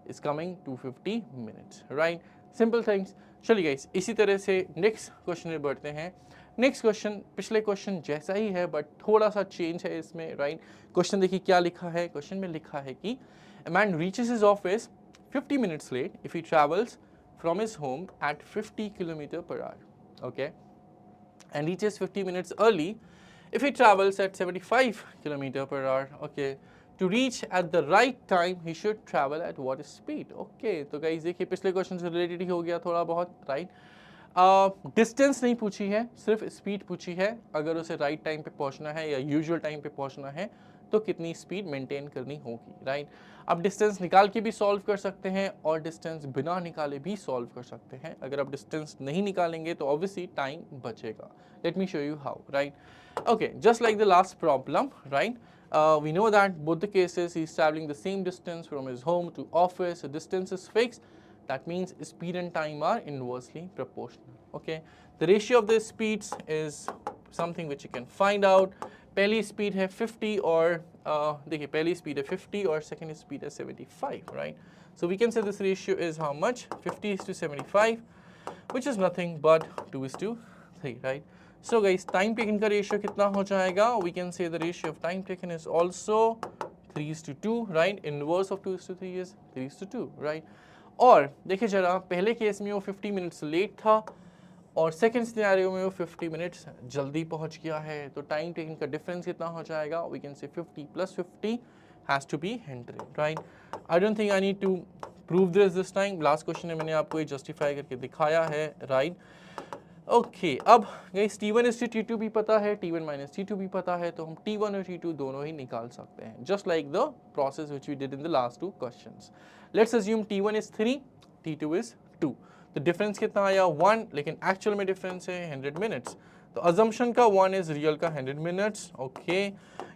is coming 250 minutes, right. Simple things. चलिए गाइस इसी तरह से नेक्स्ट क्वेश्चन में बढ़ते हैं। नेक्स्ट क्वेश्चन पिछले क्वेश्चन जैसा ही है बट थोड़ा सा चेंज है इसमें, राइट। क्वेश्चन देखिए क्या लिखा है, क्वेश्चन में लिखा है कि a man reaches his office 50 minutes late if he travels from his home at 50 km per hour, okay, and reaches 50 minutes early if he travels at 75 km per hour, okay. To reach at the right time he should travel at what speed, okay। तो गाइस देखिए पिछले क्वेश्चन से रिलेटेड ही हो गया थोड़ा बहुत, राइट। डिस्टेंस नहीं पूछी है, सिर्फ स्पीड पूछी है। अगर उसे राइट टाइम पे पहुंचना है या यूजुअल टाइम पे पहुंचना है तो कितनी स्पीड मेंटेन करनी होगी, राइट। आप डिस्टेंस निकाल के भी सॉल्व कर सकते हैं और डिस्टेंस बिना निकाले भी सॉल्व कर सकते हैं। अगर आप डिस्टेंस नहीं निकालेंगे तो ऑब्वियसली टाइम बचेगा। Let me show you how, right. Okay, just like the last problem, right. We know that both the cases he is traveling the same distance from his home to office, the distance is fixed. That means speed and time are inversely proportional, okay। The ratio of the speeds is something which you can find out. पहली स्पीड है 50 और देखिए पहली स्पीड है 50 और सेकेंड स्पीड है 75, right? So we can say this ratio is how much? 50 is to 75, which is nothing but 2 is to 3, right? So guys, time taken का ratio कितना हो जाएगा? We can say the ratio of time taken is also 3 is to 2, right? Inverse of 2 is to 3 is 3 is to 2, right? और देखिए जरा पहले केस में वो 50 मिनट्स लेट था और सेकेंड सिनेरियो में वो 50 मिनट्स जल्दी पहुंच गया है, तो टाइम टेकन का डिफरेंस कितना हो जाएगा? We can say 50 plus 50 has to be 100, right. I don't think I need to prove this time. Last question में मैंने आपको ये जस्टिफाई करके दिखाया है, राइट। ओके, अब guys T1 is to T2 भी पता है, T1 माइनस T2 भी पता है, तो हम T1 और T2 दोनों ही निकाल सकते हैं, just like the process which we did in the last two questions. Let's assume T1 is 3, T2 is 2, तो डिफरेंस कितना आया? 1, लेकिन एक्चुअल में डिफरेंस है 100 मिनट्स, तो अजम्पशन का 1 इज रियल का 100 मिनट्स, ओके।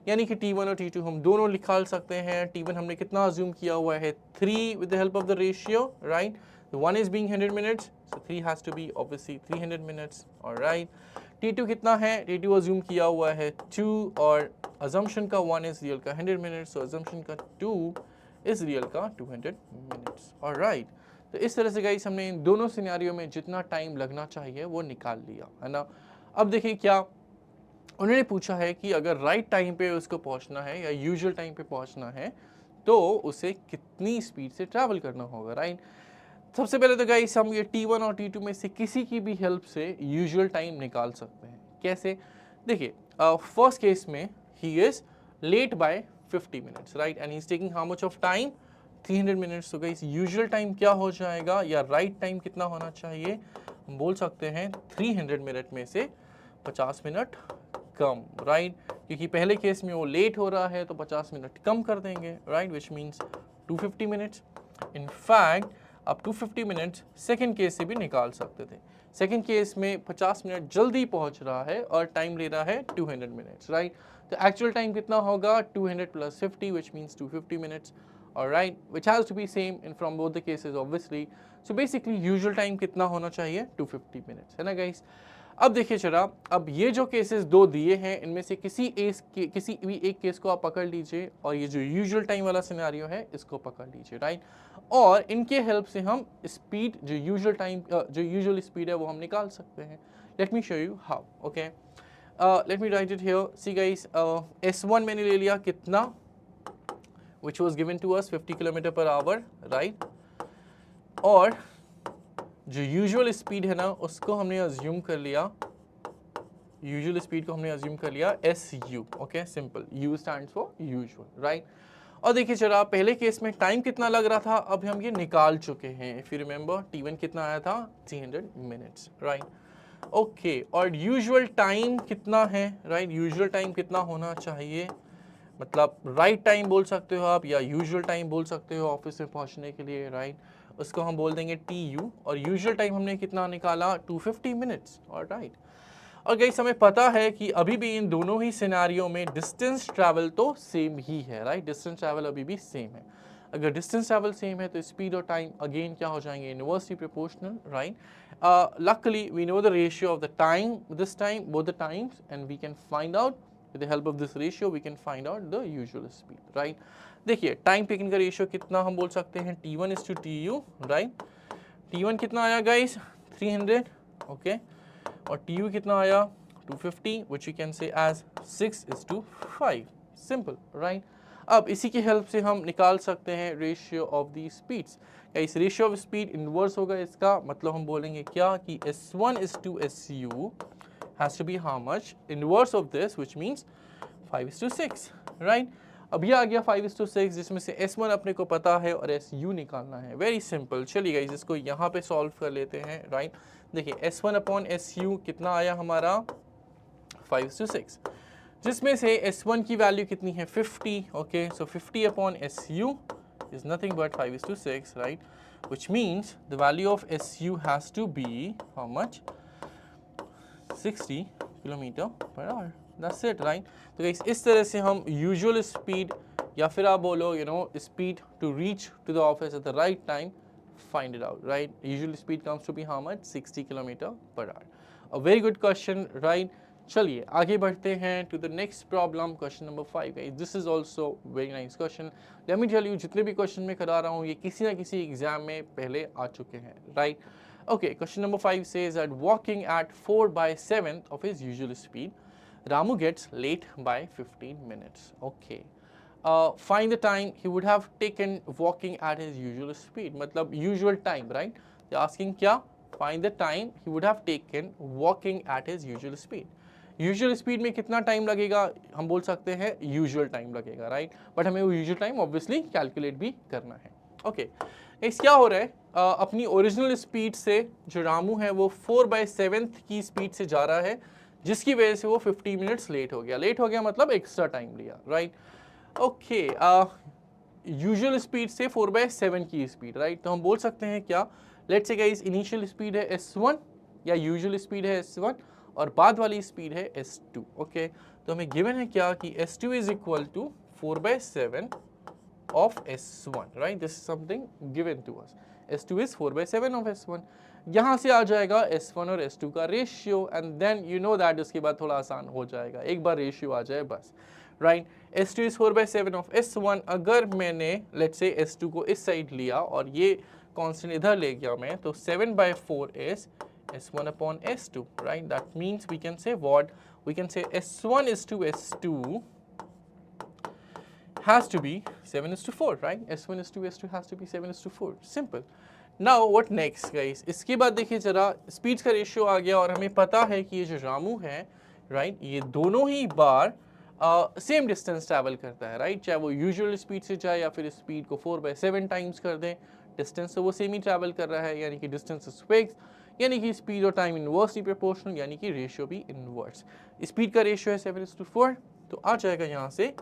यानी कि T1 और T2 हम दोनों निकाल सकते हैं। T1 हमने कितना अज्यूम किया हुआ है? 3 with the help of the ratio, right? The 1 is being 100 minutes, so 3 has to be obviously 300 minutes, all right. T2 कितना है? T2 assume किया हुआ है 2 और assumption का 1 is real का 100 minutes, so assumption का 2 is real का 200 minutes, all right. तो इस तरह से गाइस हमने इन दोनों सिनेरियो में जितना टाइम लगना चाहिए वो निकाल लिया, है ना। अब देखिए क्या उन्होंने पूछा है कि अगर राइट टाइम पे उसको पहुंचना है या यूजुअल टाइम पे पहुंचना है तो उसे कितनी स्पीड से ट्रैवल करना होगा, राइट। सबसे पहले तो गाइस हम ये T1 और T2 में से किसी की भी हेल्प से यूजुअल टाइम निकाल सकते हैं। कैसे? देखिए फर्स्ट केस में he is late by 50 minutes, right, and he is taking how much of time? 300 minutes. तो गाइस यूजुअल टाइम क्या हो जाएगा या राइट टाइम कितना होना चाहिए? हम बोल सकते हैं 300 मिनट में से 50 मिनट कम, राइट, क्योंकि पहले केस में वो लेट हो रहा है तो 50 मिनट कम कर देंगे, right, which means 250 minutes. In fact आप 250 मिनट्स सेकेंड केस से भी निकाल सकते थे। सेकेंड केस में 50 मिनट जल्दी पहुंच रहा है और टाइम ले रहा है 200 मिनट्स, राइट। तो एक्चुअल टाइम कितना होगा? 200 plus 50 which means 250 minutes, alright, which has to be same in from both the cases obviously. So basically usual time कितना होना चाहिए? 250 minutes, है ना guys। अब देखिए जरा, अब ये जो केसेस दो दिए हैं इनमें से किसी भी एक केस को आप पकड़ लीजिए और ये जो यूजुअल टाइम वाला सिनेरियो है इसको पकड़ लीजिए, राइट। और इनके हेल्प से हम स्पीड जो यूजुअल टाइम जो यूजुअल स्पीड है वो हम निकाल सकते हैं। Let me show you how, okay. Let me right it here. See guys, S1 मैंने ले लिया कितना? which was given to us 50 km per hour, right? और जो यूजुअल स्पीड है ना उसको हमने अज्यूम कर लिया, यूजुअल स्पीड को हमने अज्यूम कर लिया SU, okay, simple, U stands for usual, right. और देखिए जरा पहले केस में टाइम कितना लग रहा था, अब हम ये निकाल चुके हैं। इफ यू रिमेंबर T1 कितना आया था? 300 मिनट्स, राइट। ओके, और यूजुअल टाइम कितना है, राइट? यूजुअल टाइम कितना होना चाहिए, मतलब राइट टाइम बोल सकते हो आप या यूजुअल टाइम बोल सकते हो ऑफिस में पहुंचने के लिए, राइट? उसको हम बोल देंगे TU, और यूजुअल टाइम हमने कितना निकाला, 250 मिनट्स, और राइट। और गाइस हमें पता है कि अभी भी इन दोनों ही सिनेरियो में डिस्टेंस ट्रैवल तो सेम ही है, राइट? डिस्टेंस ट्रैवल अभी भी सेम है। अगर डिस्टेंस ट्रैवल सेम है तो स्पीड और टाइम अगेन क्या हो जाएंगे, inversely proportional, right? Luckily we know the ratio of the time, this time both the times, and we can find out with the help of this ratio we can find out the usual speed, right? देखिए टाइम टेकन का रेशियो कितना हम बोल सकते हैं, T1:TU, राइट? T1 कितना आया गाइस, 300, ओके, और TU कितना आया, 250, which you can say as 6:5, simple, right? अब इसी की हेल्प से हम निकाल सकते हैं रेशियो ऑफ दी स्पीड्स। इस रेशियो ऑफ स्पीड इनवर्स होगा इसका, मतलब हम बोलेंगे क्या कि S1:SU has to be how much, inverse of this, which means 5:6, right? अब ये आ गया 5:6, जिसमें से S1 अपने को पता है और SU निकालना है। वेरी सिंपल, चलिए गाइस इसको यहाँ पे सॉल्व कर लेते हैं, राइट? देखिए S1/SU कितना आया हमारा, 5:6, जिसमें से S1 की वैल्यू कितनी है, 50, okay, so 50/SU is nothing but 5:6, right? Which means the value of SU has to be how much, 60 km/h. That's it, right? तो guys इस तरह से हम यूजुअल स्पीड या फिर आप बोलो speed to reach to the office at the right time, find it out, right? Usual speed comes to be how much, 60 km/h. A very good question, right? चलिए आगे बढ़ते हैं to the next problem, question number 5, guys. This is also very nice question. Let me tell you, जितने भी क्वेश्चन मैं करा रहा हूँ ये किसी ना किसी एग्जाम में पहले आ चुके हैं, right? Okay, question number 5 says that walking at 4/7 of his usual speed, Ramu gets late by 15 minutes. Okay. Find the time he would have taken walking at his usual speed, मतलब usual time, right? They're asking क्या? Find the time he would have taken walking at his usual speed. Usual speed में कितना टाइम लगेगा, हम बोल सकते हैं यूजुअल टाइम लगेगा, राइट? बट हमें वो यूजुअल टाइम ऑब्वियसली कैलकुलेट भी करना है। ओके, इस क्या हो रहा है, अपनी ओरिजिनल स्पीड से जो रामू है वो 4/7 की स्पीड से जा रहा है, जिसकी वजह से वो 50 मिनट्स लेट हो गया। लेट हो गया मतलब एक्स्ट्रा टाइम लिया, राइट? ओके, यूजुअल स्पीड से 4/7 की स्पीड, राइट? तो हम बोल सकते हैं क्या, let's say guys initial speed है S1 या यूजुअल स्पीड है S1 और बाद वाली स्पीड है S2, ओके? तो हमें गिवन है क्या कि S2 is equal to 4/7 of S1, right? This is something given to us. S2 is 4/7 of S1. यहाँ से आ जाएगा S1 और S2 का ratio, and then you know that उसके बाद थोड़ा आसान हो जाएगा, एक बार रेशियो आ जाए बस, right? S2 is 4/7 of S1. अगर मैंने लेट्स से S2 को इस साइड लिया और ये कांस्टेंट इधर ले गया मैं, तो 7/4 is S1/S2, right? That means we can say what? We can say S1:S2 has to be 7:4, right? S1:S2 has to be 7:4. Simple. Now what next, guys? इसके बाद देखिए जरा स्पीड का रेशियो आ गया और हमें पता है कि ये जो रामू है, राइट, ये दोनों ही बार सेम डिस्टेंस ट्रैवल करता है, राइट? चाहे वो यूजुअल स्पीड से जाए या फिर स्पीड को 4/7 टाइम्स कर दें, डिस्टेंस तो वो सेम ही ट्रैवल कर रहा है, यानी कि डिस्टेंस इज फिक्स, यानी कि स्पीड और टाइम इनवर्सली प्रोपोर्शनल, यानी कि रेशियो भी इनवर्स। स्पीड का रेशियो है 7:4, तो आ जाएगा यहाँ से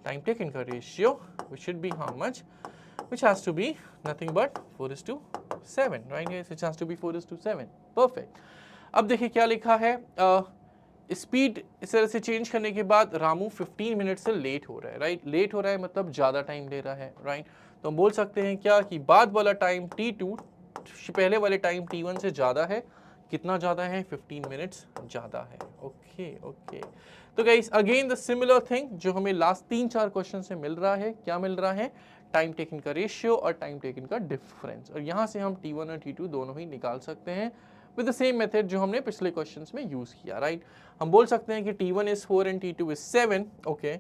time taken का ratio, which should be how much, which has to be nothing but 4:7, right? Yes, it has to be 4:7. Perfect. अब देखिए क्या लिखा है, स्पीड इस तरह से चेंज करने के बाद रामू 15 मिनट से लेट हो रहा है, राइट? लेट हो रहा है मतलब ज़्यादा टाइम ले रहा है, राइट? तो हम बोल सकते हैं क्या कि बाद वाला टाइम T2 पहले वाले टाइम T1 से ज़्यादा है। कितना ज़्यादा है, 15 मिनट्स ज़्यादा है। ओके ओके, तो guys again the similar thing जो हमें लास्ट 3-4 क्वेश्चन से मिल रहा है, क्या मिल रहा है, टाइम टेकन का रेशियो और टाइम टेकन का डिफरेंस, और यहाँ से हम T1 और T2 दोनों ही निकाल सकते हैं विद द सेम मेथड जो हमने पिछले क्वेश्चंस में यूज़ किया, राइट? हम बोल सकते हैं कि T1 is 4 and T2 is 7, okay?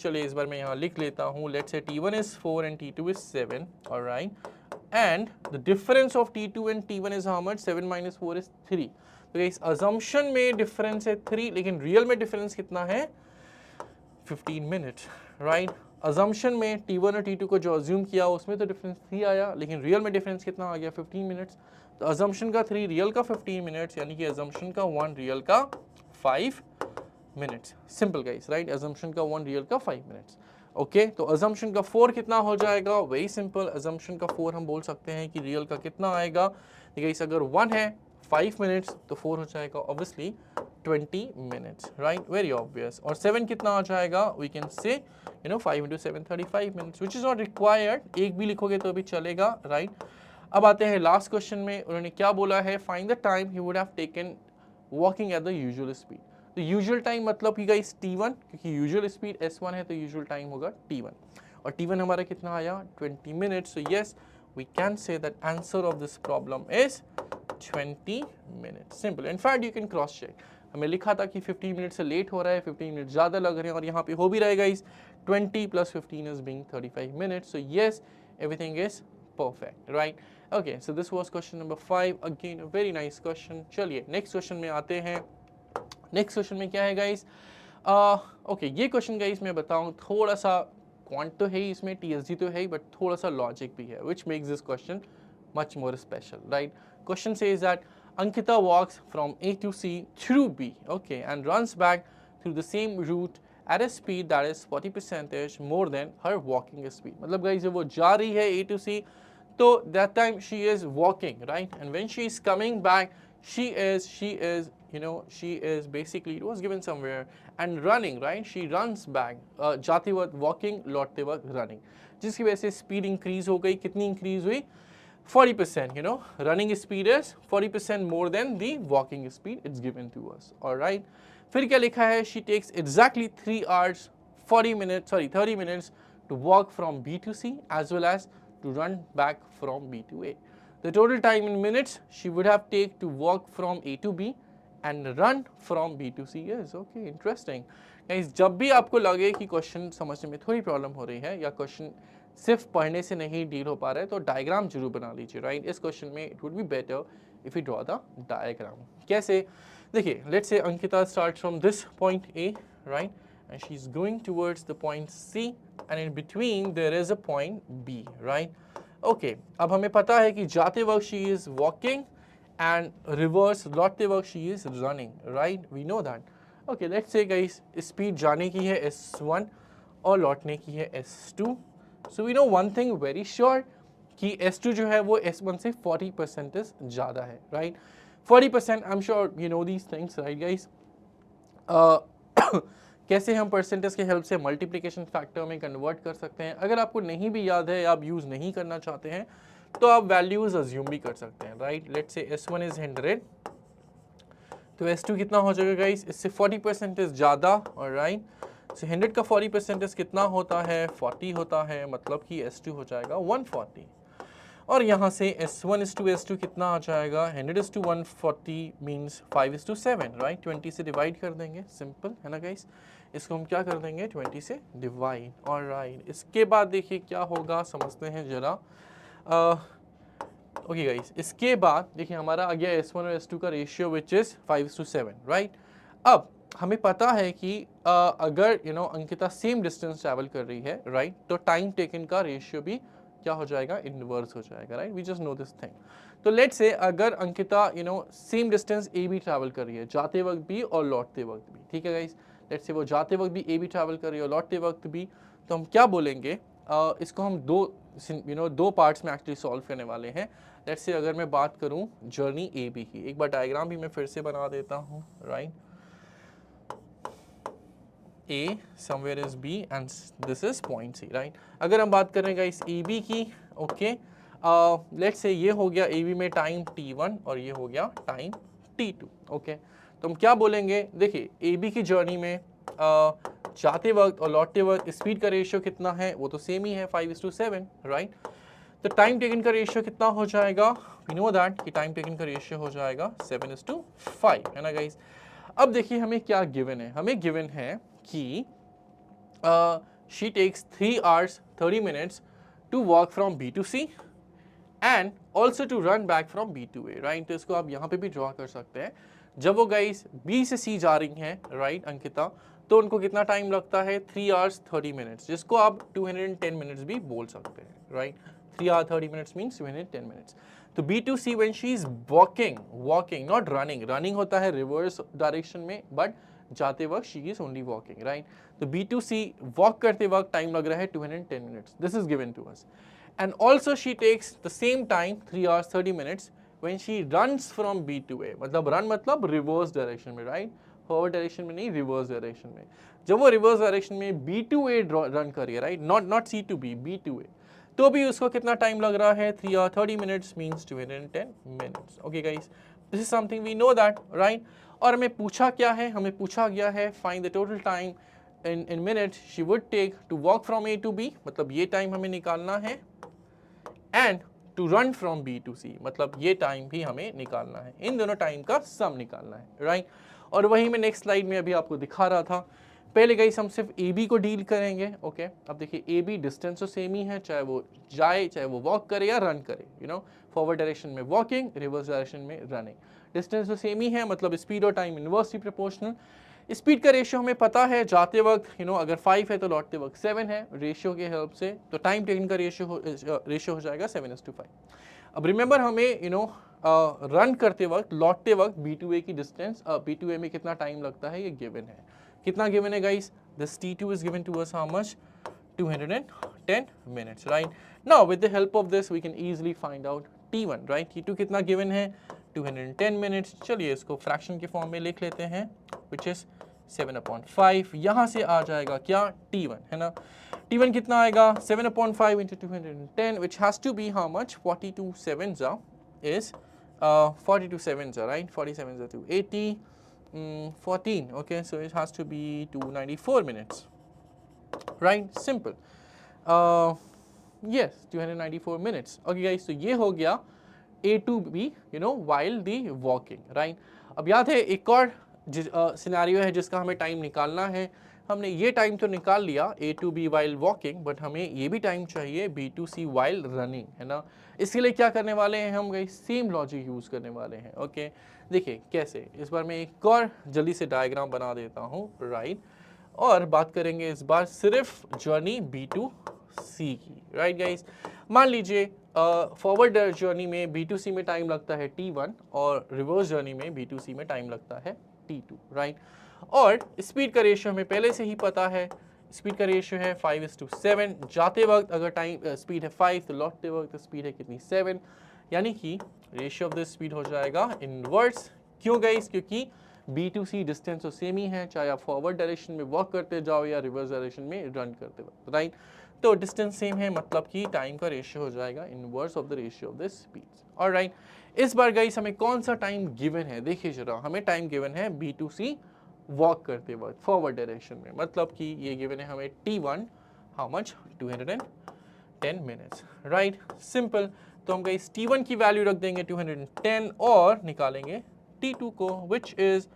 चलिए इस बार मैं यहाँ लिख लेता हूँ, let's say T1 is 4 and T2 is 7, alright? And the difference of T2 and T1 is how much? 7 minus 4 is 3. तो इस assumption में difference है 3, लेकिन real में difference कितना है? 15 minutes, right? अजम्पशन में T1 और T2 को जो अज्यूम किया उसमें तो डिफरेंस 3 आया, लेकिन रियल में डिफरेंस कितना आ गया 15 मिनट्स। तो अजम्पशन का 3, रियल का 15 मिनट्स, यानी कि अजम्पशन का 1, रियल का 5 minutes. Simple guys, right. Assumption का 1, रियल का 5 मिनट्स। ओके, तो अजम्पशन का 4 कितना हो जाएगा? वेरी सिंपल, अजम्पशन का 4 हम बोल सकते हैं कि रियल का कितना आएगा? गाइस अगर 1 है 5 मिनट्स तो 4 हो जाएगा obviously 20 minutes, right, very obvious. और 7 कितना आ जाएगा? वी कैन से 5 into 7 35 minutes, which is not required, एक भी लिखोगे तो भी चलेगा, राइट। अब आते हैं लास्ट क्वेश्चन में, उन्होंने क्या बोला है? Find the time he would have taken walking at the usual speed. तो यूजुअल टाइम मतलब कि गाइस T1, क्योंकि यूजुअल स्पीड S1 है तो यूजुअल टाइम होगा T1, और T1 हमारा कितना आया? 20 minutes. So yes, we can say that answer of this problem is 20 minutes. Simple. In fact you can cross check, हमें लिखा था कि 15 मिनट से लेट हो रहा है, 15 मिनट ज़्यादा लग रहे हैं, और यहाँ पे हो भी रहेगा इस 20 + 15 is being 35 minutes. So yes, everything is perfect, right. Okay, so this was question number 5, again a very nice question. चलिए नेक्स्ट क्वेश्चन में आते हैं। नेक्स्ट क्वेश्चन में क्या है गाइस? ओके, ये क्वेश्चन गाइस मैं बताऊं, थोड़ा सा क्वांट तो है ही इसमें, TSG तो है ही, बट थोड़ा सा लॉजिक भी है, which makes this question much more special, right? Question says that Ankita walks from A to C through B, okay, and runs back through the same route at a speed that is 40% more than her walking speed. मतलब गाइस जब वो जा रही है A to C, तो that time she is walking, right? And when she is coming back, she is basically, it was given somewhere, and running, right? She runs back, जाते वक्त walking, लौटते वक्त running, जिसकी वजह से speed increase हो गई। कितनी increase हुई? 40%, running speed is 40% more than the walking speed it's given to us, all right? फिर क्या लिखा है? She takes exactly 3 hours 30 minutes to walk from B to C as well as to run back from B to A. The total time in minutes she would have taken to walk from A to B and run from B to C is, okay, interesting. Guys, जब भी आपको लगे कि क्वेश्चन समझने में थोड़ी प्रॉब्लम हो रही है या क्वेश्चन सिर्फ पढ़ने से नहीं डील हो पा रहा है, तो डायग्राम जरूर बना लीजिए, राइट। इस क्वेश्चन में it would be better if you draw the diagram. कैसे? देखिए, let's say Ankita start from this point A, right, and she is going towards the point C, and in between there is a point B, right? Okay, अब हमें पता है कि जाते वक्त she is walking and reverse लौटते वक्त she is running, right? We know that. Okay, let's say guys, speed जाने की है S1 और लौटने की है S2. So we know one thing very sure कि S2 जो है वो S1 से 40% ज़्यादा है, right? 40%, I'm sure you know these things, right guys? कैसे हम परसेंटेज के हेल्प से मल्टीप्लिकेशन फैक्टर में कन्वर्ट कर सकते हैं? अगर आपको नहीं भी याद है, आप यूज़ नहीं करना चाहते हैं, तो आप वैल्यूज़ अज्यूम भी कर सकते हैं, right. Let's say S1 is 100, तो S2 कितना हो जाएगा गाइस? इससे 40% ज़्यादा, और राइट, सो 100 का 40% कितना होता है? 40 होता है, मतलब कि S2 हो जाएगा 140। और यहाँ से S1:S2 कितना आ जाएगा? 100:140 मीन्स 5:7, राइट। 20 से डिवाइड कर देंगे, सिंपल है ना गाइस। इसको हम क्या कर देंगे? 20 से डिवाइड, और राइट। इसके बाद देखिए क्या होगा, समझते हैं जरा। ओके गाइस, इसके बाद देखिए हमारा आ गया S1 और S2 का रेशियो विच इज़ 5:7, राइट। अब हमें पता है कि अगर अंकिता सेम डिस्टेंस ट्रैवल कर रही है, राइट, तो टाइम टेकन का रेशियो भी क्या हो जाएगा? इनवर्स हो जाएगा, right. We just know this thing. तो लेट्स से अगर Ankita same distance A B travel कर रही है, जाते वक्त भी और लौटते वक्त भी, ठीक है गाइस। लेट्स से वो जाते वक्त भी ए बी ट्रैवल कर रही है और लौटते वक्त भी, तो हम क्या बोलेंगे? इसको हम दो पार्ट्स में एक्चुअली सॉल्व करने वाले हैं। लेट्स से अगर मैं बात करूं जर्नी ए बी की, एक बार डायग्राम भी मैं फिर से बना देता हूं, right. A somewhere is B and this is point C, right? अगर हम बात करेंगे इस AB की, ओके, लेट्स से ये हो गया AB में टाइम T1 और ये हो गया टाइम T2, ओके। तो हम क्या बोलेंगे? देखिए AB की जर्नी में जाते वक्त और लौटते वक्त स्पीड का रेशियो कितना है? वो तो सेम ही है, 5:7, राइट। तो टाइम टेकन का रेशियो कितना हो जाएगा? वी नो दैट कि टाइम टेकन का रेशियो हो जाएगा 7:5, है ना गाइस। अब देखिए हमें क्या गिवन है? हमें गिवन है कि she takes 3 hours 30 minutes to walk from B to C and also to run back from B to A, right? तो इसको आप यहाँ पे भी ड्रॉ कर सकते हैं। जब वो गाइस B से C जा रही हैं, राइट, अंकिता, तो उनको कितना टाइम लगता है 3 hours 30 minutes, जिसको आप 210 minutes भी बोल सकते हैं, right 3 hours 30 minutes means 210 minutes. तो B2C when she is walking not running होता है रिवर्स डायरेक्शन में, बट जाते वक्त she is only walking, right? तो B2C वॉक करते वक्त टाइम लग रहा है 210 minutes. This is given to us. And also she takes the same time 3 hours 30 minutes when she runs from B to A. मतलब run मतलब रिवर्स डायरेक्शन में, राइट? फॉरवर्ड डायरेक्शन में नहीं, रिवर्स डायरेक्शन में. जब वो रिवर्स डायरेक्शन में B to A रन करिए, right, not C to B, B to A, तो भी उसको कितना टाइम लग रहा है 3 hours 30 minutes means 210 minutes. Okay guys, this is something we know that, right? और हमें पूछा क्या है, हमें पूछा गया है find the total time in minutes she would take to walk from A to B, मतलब ये टाइम हमें निकालना है, and to run from B to C, मतलब ये टाइम भी हमें निकालना है. इन दोनों टाइम का सम निकालना है, राइट? और वही मैं नेक्स्ट स्लाइड में अभी आपको दिखा रहा था. पहले गाइस हम सिर्फ AB को डील करेंगे, ओके? अब देखिए AB डिस्टेंस तो सेम ही है, चाहे वो जाए, चाहे वो वॉक करे या रन करे, यू नो, फॉरवर्ड डायरेक्शन में वॉकिंग, रिवर्स डायरेक्शन में रनिंग. डिस्टेंस तो सेम ही है, मतलब स्पीड और टाइम इनवर्सली प्रोपोर्शनल. स्पीड का रेशियो हमें पता है, जाते वक्त अगर 5 है तो लौटते वक्त 7 है, रेशियो के हेल्प से, तो टाइम टेकन का रेशियो हो जाएगा 7:5. अब रिमेंबर हमें रन करते वक्त, लौटते वक्त B2A की डिस्टेंस, B2A में कितना टाइम लगता है ये गिवन है. कितना गिवन है guys? This T2 is given to us how much? 210 minutes, right? Now with the help of this we can easily find out T1, right? T2 कितना given है? 210 minutes. चलिए इसको फ्रैक्शन के फॉर्म में लिख लेते हैं, which is 7/5. यहाँ से आ जाएगा क्या? T1, है ना? T1 कितना आएगा? 7/5 into 210, which has to be how much? 42 sevens is 42 sevens, right? 40 sevens are 280. 14, okay, so it has to be 294 minutes, right? Simple. Yes, 294 minutes. Okay guys, so ये हो गया A to B, while the walking, right? अब याद है एक और सिनेरियो है जिसका हमें टाइम निकालना है. हमने ये टाइम तो निकाल लिया A to B while walking, but हमें ये भी टाइम चाहिए B to C while running, है ना? इसके लिए क्या करने वाले हैं हम गाइस? सेम लॉजिक यूज़ करने वाले हैं, ओके? देखिए कैसे, इस बार मैं एक और जल्दी से डायग्राम बना देता हूँ, राइट? और बात करेंगे इस बार सिर्फ जर्नी B to C की, राइट गाइस? मान लीजिए फॉरवर्ड जर्नी में B to C में टाइम लगता है T1 और रिवर्स जर्नी में B to C में टाइम लगता है T2, राइट? और स्पीड का रेशियो हमें पहले से ही पता है, स्पीड का रेशियो है 5:7. जाते वक्त अगर टाइम स्पीड है 5 तो लौटते वक्त स्पीड है कितनी? 7. यानी कि रेशियो ऑफ दिस स्पीड हो जाएगा इनवर्स. क्यों गाइस? क्योंकि B to C डिस्टेंस तो सेम ही है, चाहे आप फॉरवर्ड डायरेक्शन में वॉक करते जाओ या रिवर्स डायरेक्शन में रन करते वक्त, राइट? तो डिस्टेंस सेम है, मतलब कि टाइम का रेशियो हो जाएगा inverse of the ratio of the speeds. Alright, इस बार गाइस हमें कौन सा टाइम गिवन है? देखिए जरा, हमें टाइम गिवन है B to C वॉक करते वक्त फॉरवर्ड डायरेक्शन में, मतलब कि ये गिवन है हमें T1 how much? 210 minutes, right? Simple. तो हम गाइस T1 की वैल्यू रख देंगे 210 और निकालेंगे T2 को, which is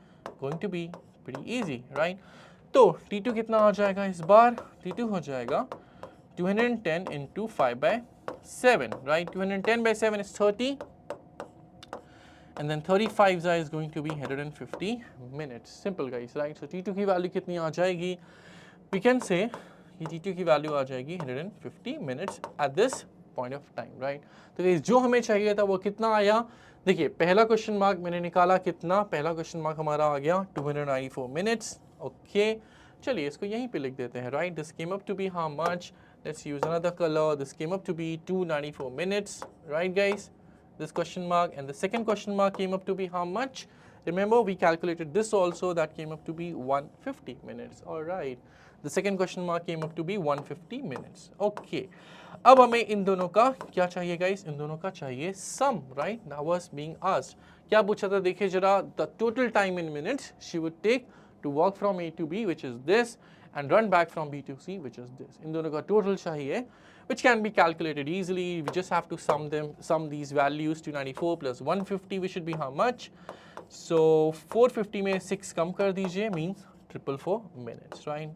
going to be pretty easy, right? तो T2 कितना आ जाएगा इस बार? T2 हो जाएगा 210 into 5/7, right? 210/7 is 30, and then 35 is going to be 150 minutes. Simple guys, right? So T2 की वैल्यू कितनी आ जाएगी? We can say कि T2 की वैल्यू आ जाएगी 150 minutes at this point of time, right? तो guys जो हमें चाहिए था वो कितना आया? देखिए पहला क्वेश्चन मार्क मैंने निकाला कितना? पहला क्वेश्चन मार्क हमारा आ गया 294 minutes. ओके, चलिए इसको यहीं पे लिख देते हैं, right? This came up to be how much? Let's use another color. This came up to be 294 minutes, right guys? This question mark, and the second question mark came up to be how much? Remember we calculated this also, that came up to be 150 minutes. All right, the second question mark came up to be 150 minutes. Okay, अब हमें इन दोनों का क्या चाहिए guys? इन दोनों का चाहिए sum, right? Now was being asked. क्या पूछा था? देखिए जरा, the total time in minutes she would take to walk from A to B, which is this, and run back from B to C, which is this. इन दोनों का total चाहिए, which can be calculated easily. We just have to sum these values. 294 plus 150, which should be how much? So 450 में 6 कम कर दीजिए, means 444 minutes, right?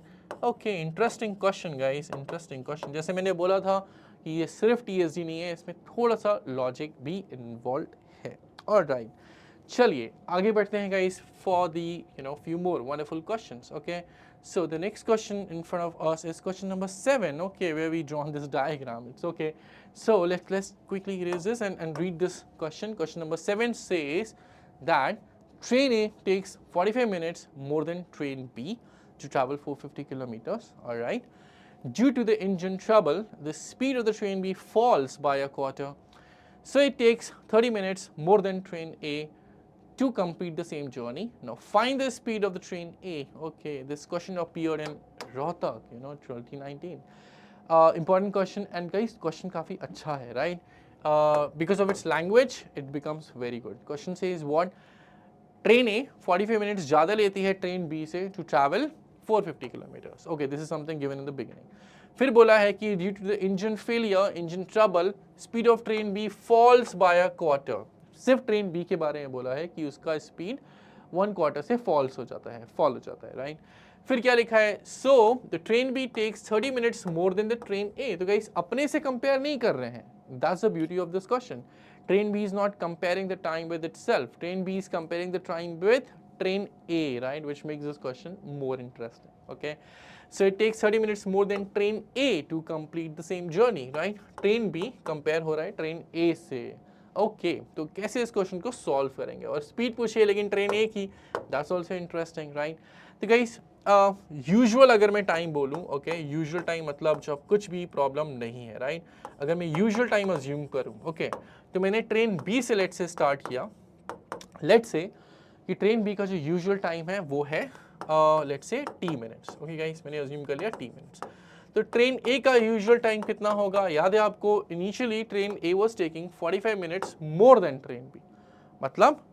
Okay, interesting question guys, interesting question. जैसे मैंने बोला था कि ये सिर्फ TSD नहीं है, इसमें थोड़ा सा लॉजिक भी इन्वॉल्व है. Alright, चलिए आगे बढ़ते हैं guys for the few more wonderful questions. Okay, So the next question in front of us is question number 7, okay, where we drawn this diagram. It's okay. So let's quickly erase this and read this question. Question number 7 says that train A takes 45 minutes more than train B to travel 450 kilometers, all right. Due to the engine trouble, the speed of the train B falls by a quarter. So it takes 30 minutes more than train A to complete the same journey. Now find the speed of the train A. Okay, this question appeared in Rohtak, 2019. Important question, and guys, question काफी अच्छा है, right? Because of its language, it becomes very good. Question says what? Train A 45 minutes ज़्यादा लेती है train B से to travel 450 kilometers. Okay, this is something given in the beginning. फिर बोला है कि due to the engine failure, engine trouble, speed of train B falls by a quarter. सिर्फ ट्रेन बी के बारे में बोला है कि उसका स्पीड 1/4 से फॉल्स हो जाता है, फॉल हो जाता है, राइट। फिर क्या लिखा है, so the train B takes 30 minutes more than the train A. तो गाइस अपने से कंपेयर नहीं कर रहे हैं, that's the beauty of this question. Train B is not comparing the time with itself, train B is comparing the time with train A, right, which makes this question more interesting. Okay, so it takes 30 minutes more than train A to complete the same journey, right? Train B compare हो रहा है train A से। ओके, तो कैसे इस क्वेश्चन को सॉल्व करेंगे, और स्पीड पूछी है लेकिन ट्रेन ए की, दैट्स ऑल्सो इंटरेस्टिंग, राइट। तो गाइस यूजुअल अगर मैं टाइम बोलूँ, ओके, यूजुअल टाइम मतलब जब कुछ भी प्रॉब्लम नहीं है, राइट। अगर मैं यूजुअल टाइम अज्यूम करूँ, ओके, तो मैंने ट्रेन बी से लेट से स्टार्ट किया। लेट से कि ट्रेन बी का जो यूजुअल टाइम है वो है late say t minutes. Okay guys, मैंने अज्यूम कर लिया टी मिनट्स। तो ट्रेन ए का यूजुअल टाइम कितना होगा, याद है आपको, initially train A was taking 45 minutes more than train B, मतलब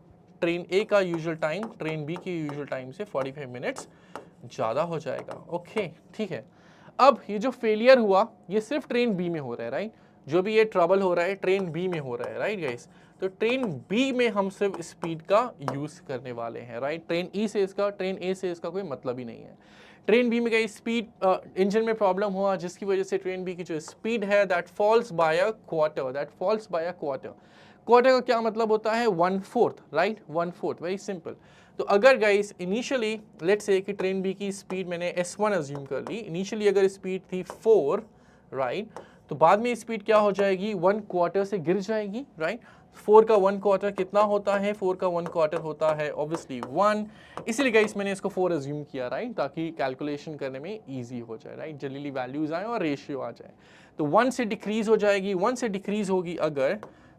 ट्रेन ए का यूजुअल टाइम ट्रेन बी के यूजुअल टाइम से 45 मिनट्स ज़्यादा हो जाएगा। ओके, ठीक है। अब ये जो फेलियर हुआ ये सिर्फ ट्रेन बी में हो रहा है, राइट। जो भी ये ट्रबल हो रहा है ट्रेन बी में हो रहा है, राइट गाइस। तो ट्रेन बी में हम सिर्फ स्पीड का यूज़ करने वाले हैं, राइट। ट्रेन ई से इसका, ट्रेन ए से इसका कोई मतलब ही नहीं है। ट्रेन बी में गई स्पीड, इंजन में प्रॉब्लम हुआ जिसकी वजह से ट्रेन बी की जो स्पीड है that falls by a quarter, that falls by a quarter. Quarter का क्या मतलब होता है, 1/4, राइट, 1/4, वेरी सिंपल। तो अगर गाइस इनिशियली लेट्स से कि ट्रेन बी की स्पीड मैंने S1 अज्यूम कर ली, इनिशियली अगर स्पीड थी 4, राइट, तो बाद में स्पीड क्या हो जाएगी, 1/4 से गिर जाएगी, राइट। 4 का 1/4 कितना होता है, 4 का 1/4 होता है ऑब्वियसली 1, इसीलिए गाइस मैंने इसको 4 अज्यूम किया, राइट, ताकि कैलकुलेशन करने में ईजी हो जाए, राइट, जल्दी वैल्यूज आए और रेशियो आ जाए। तो 1 से डिक्रीज हो जाएगी, 1 से डिक्रीज होगी अगर,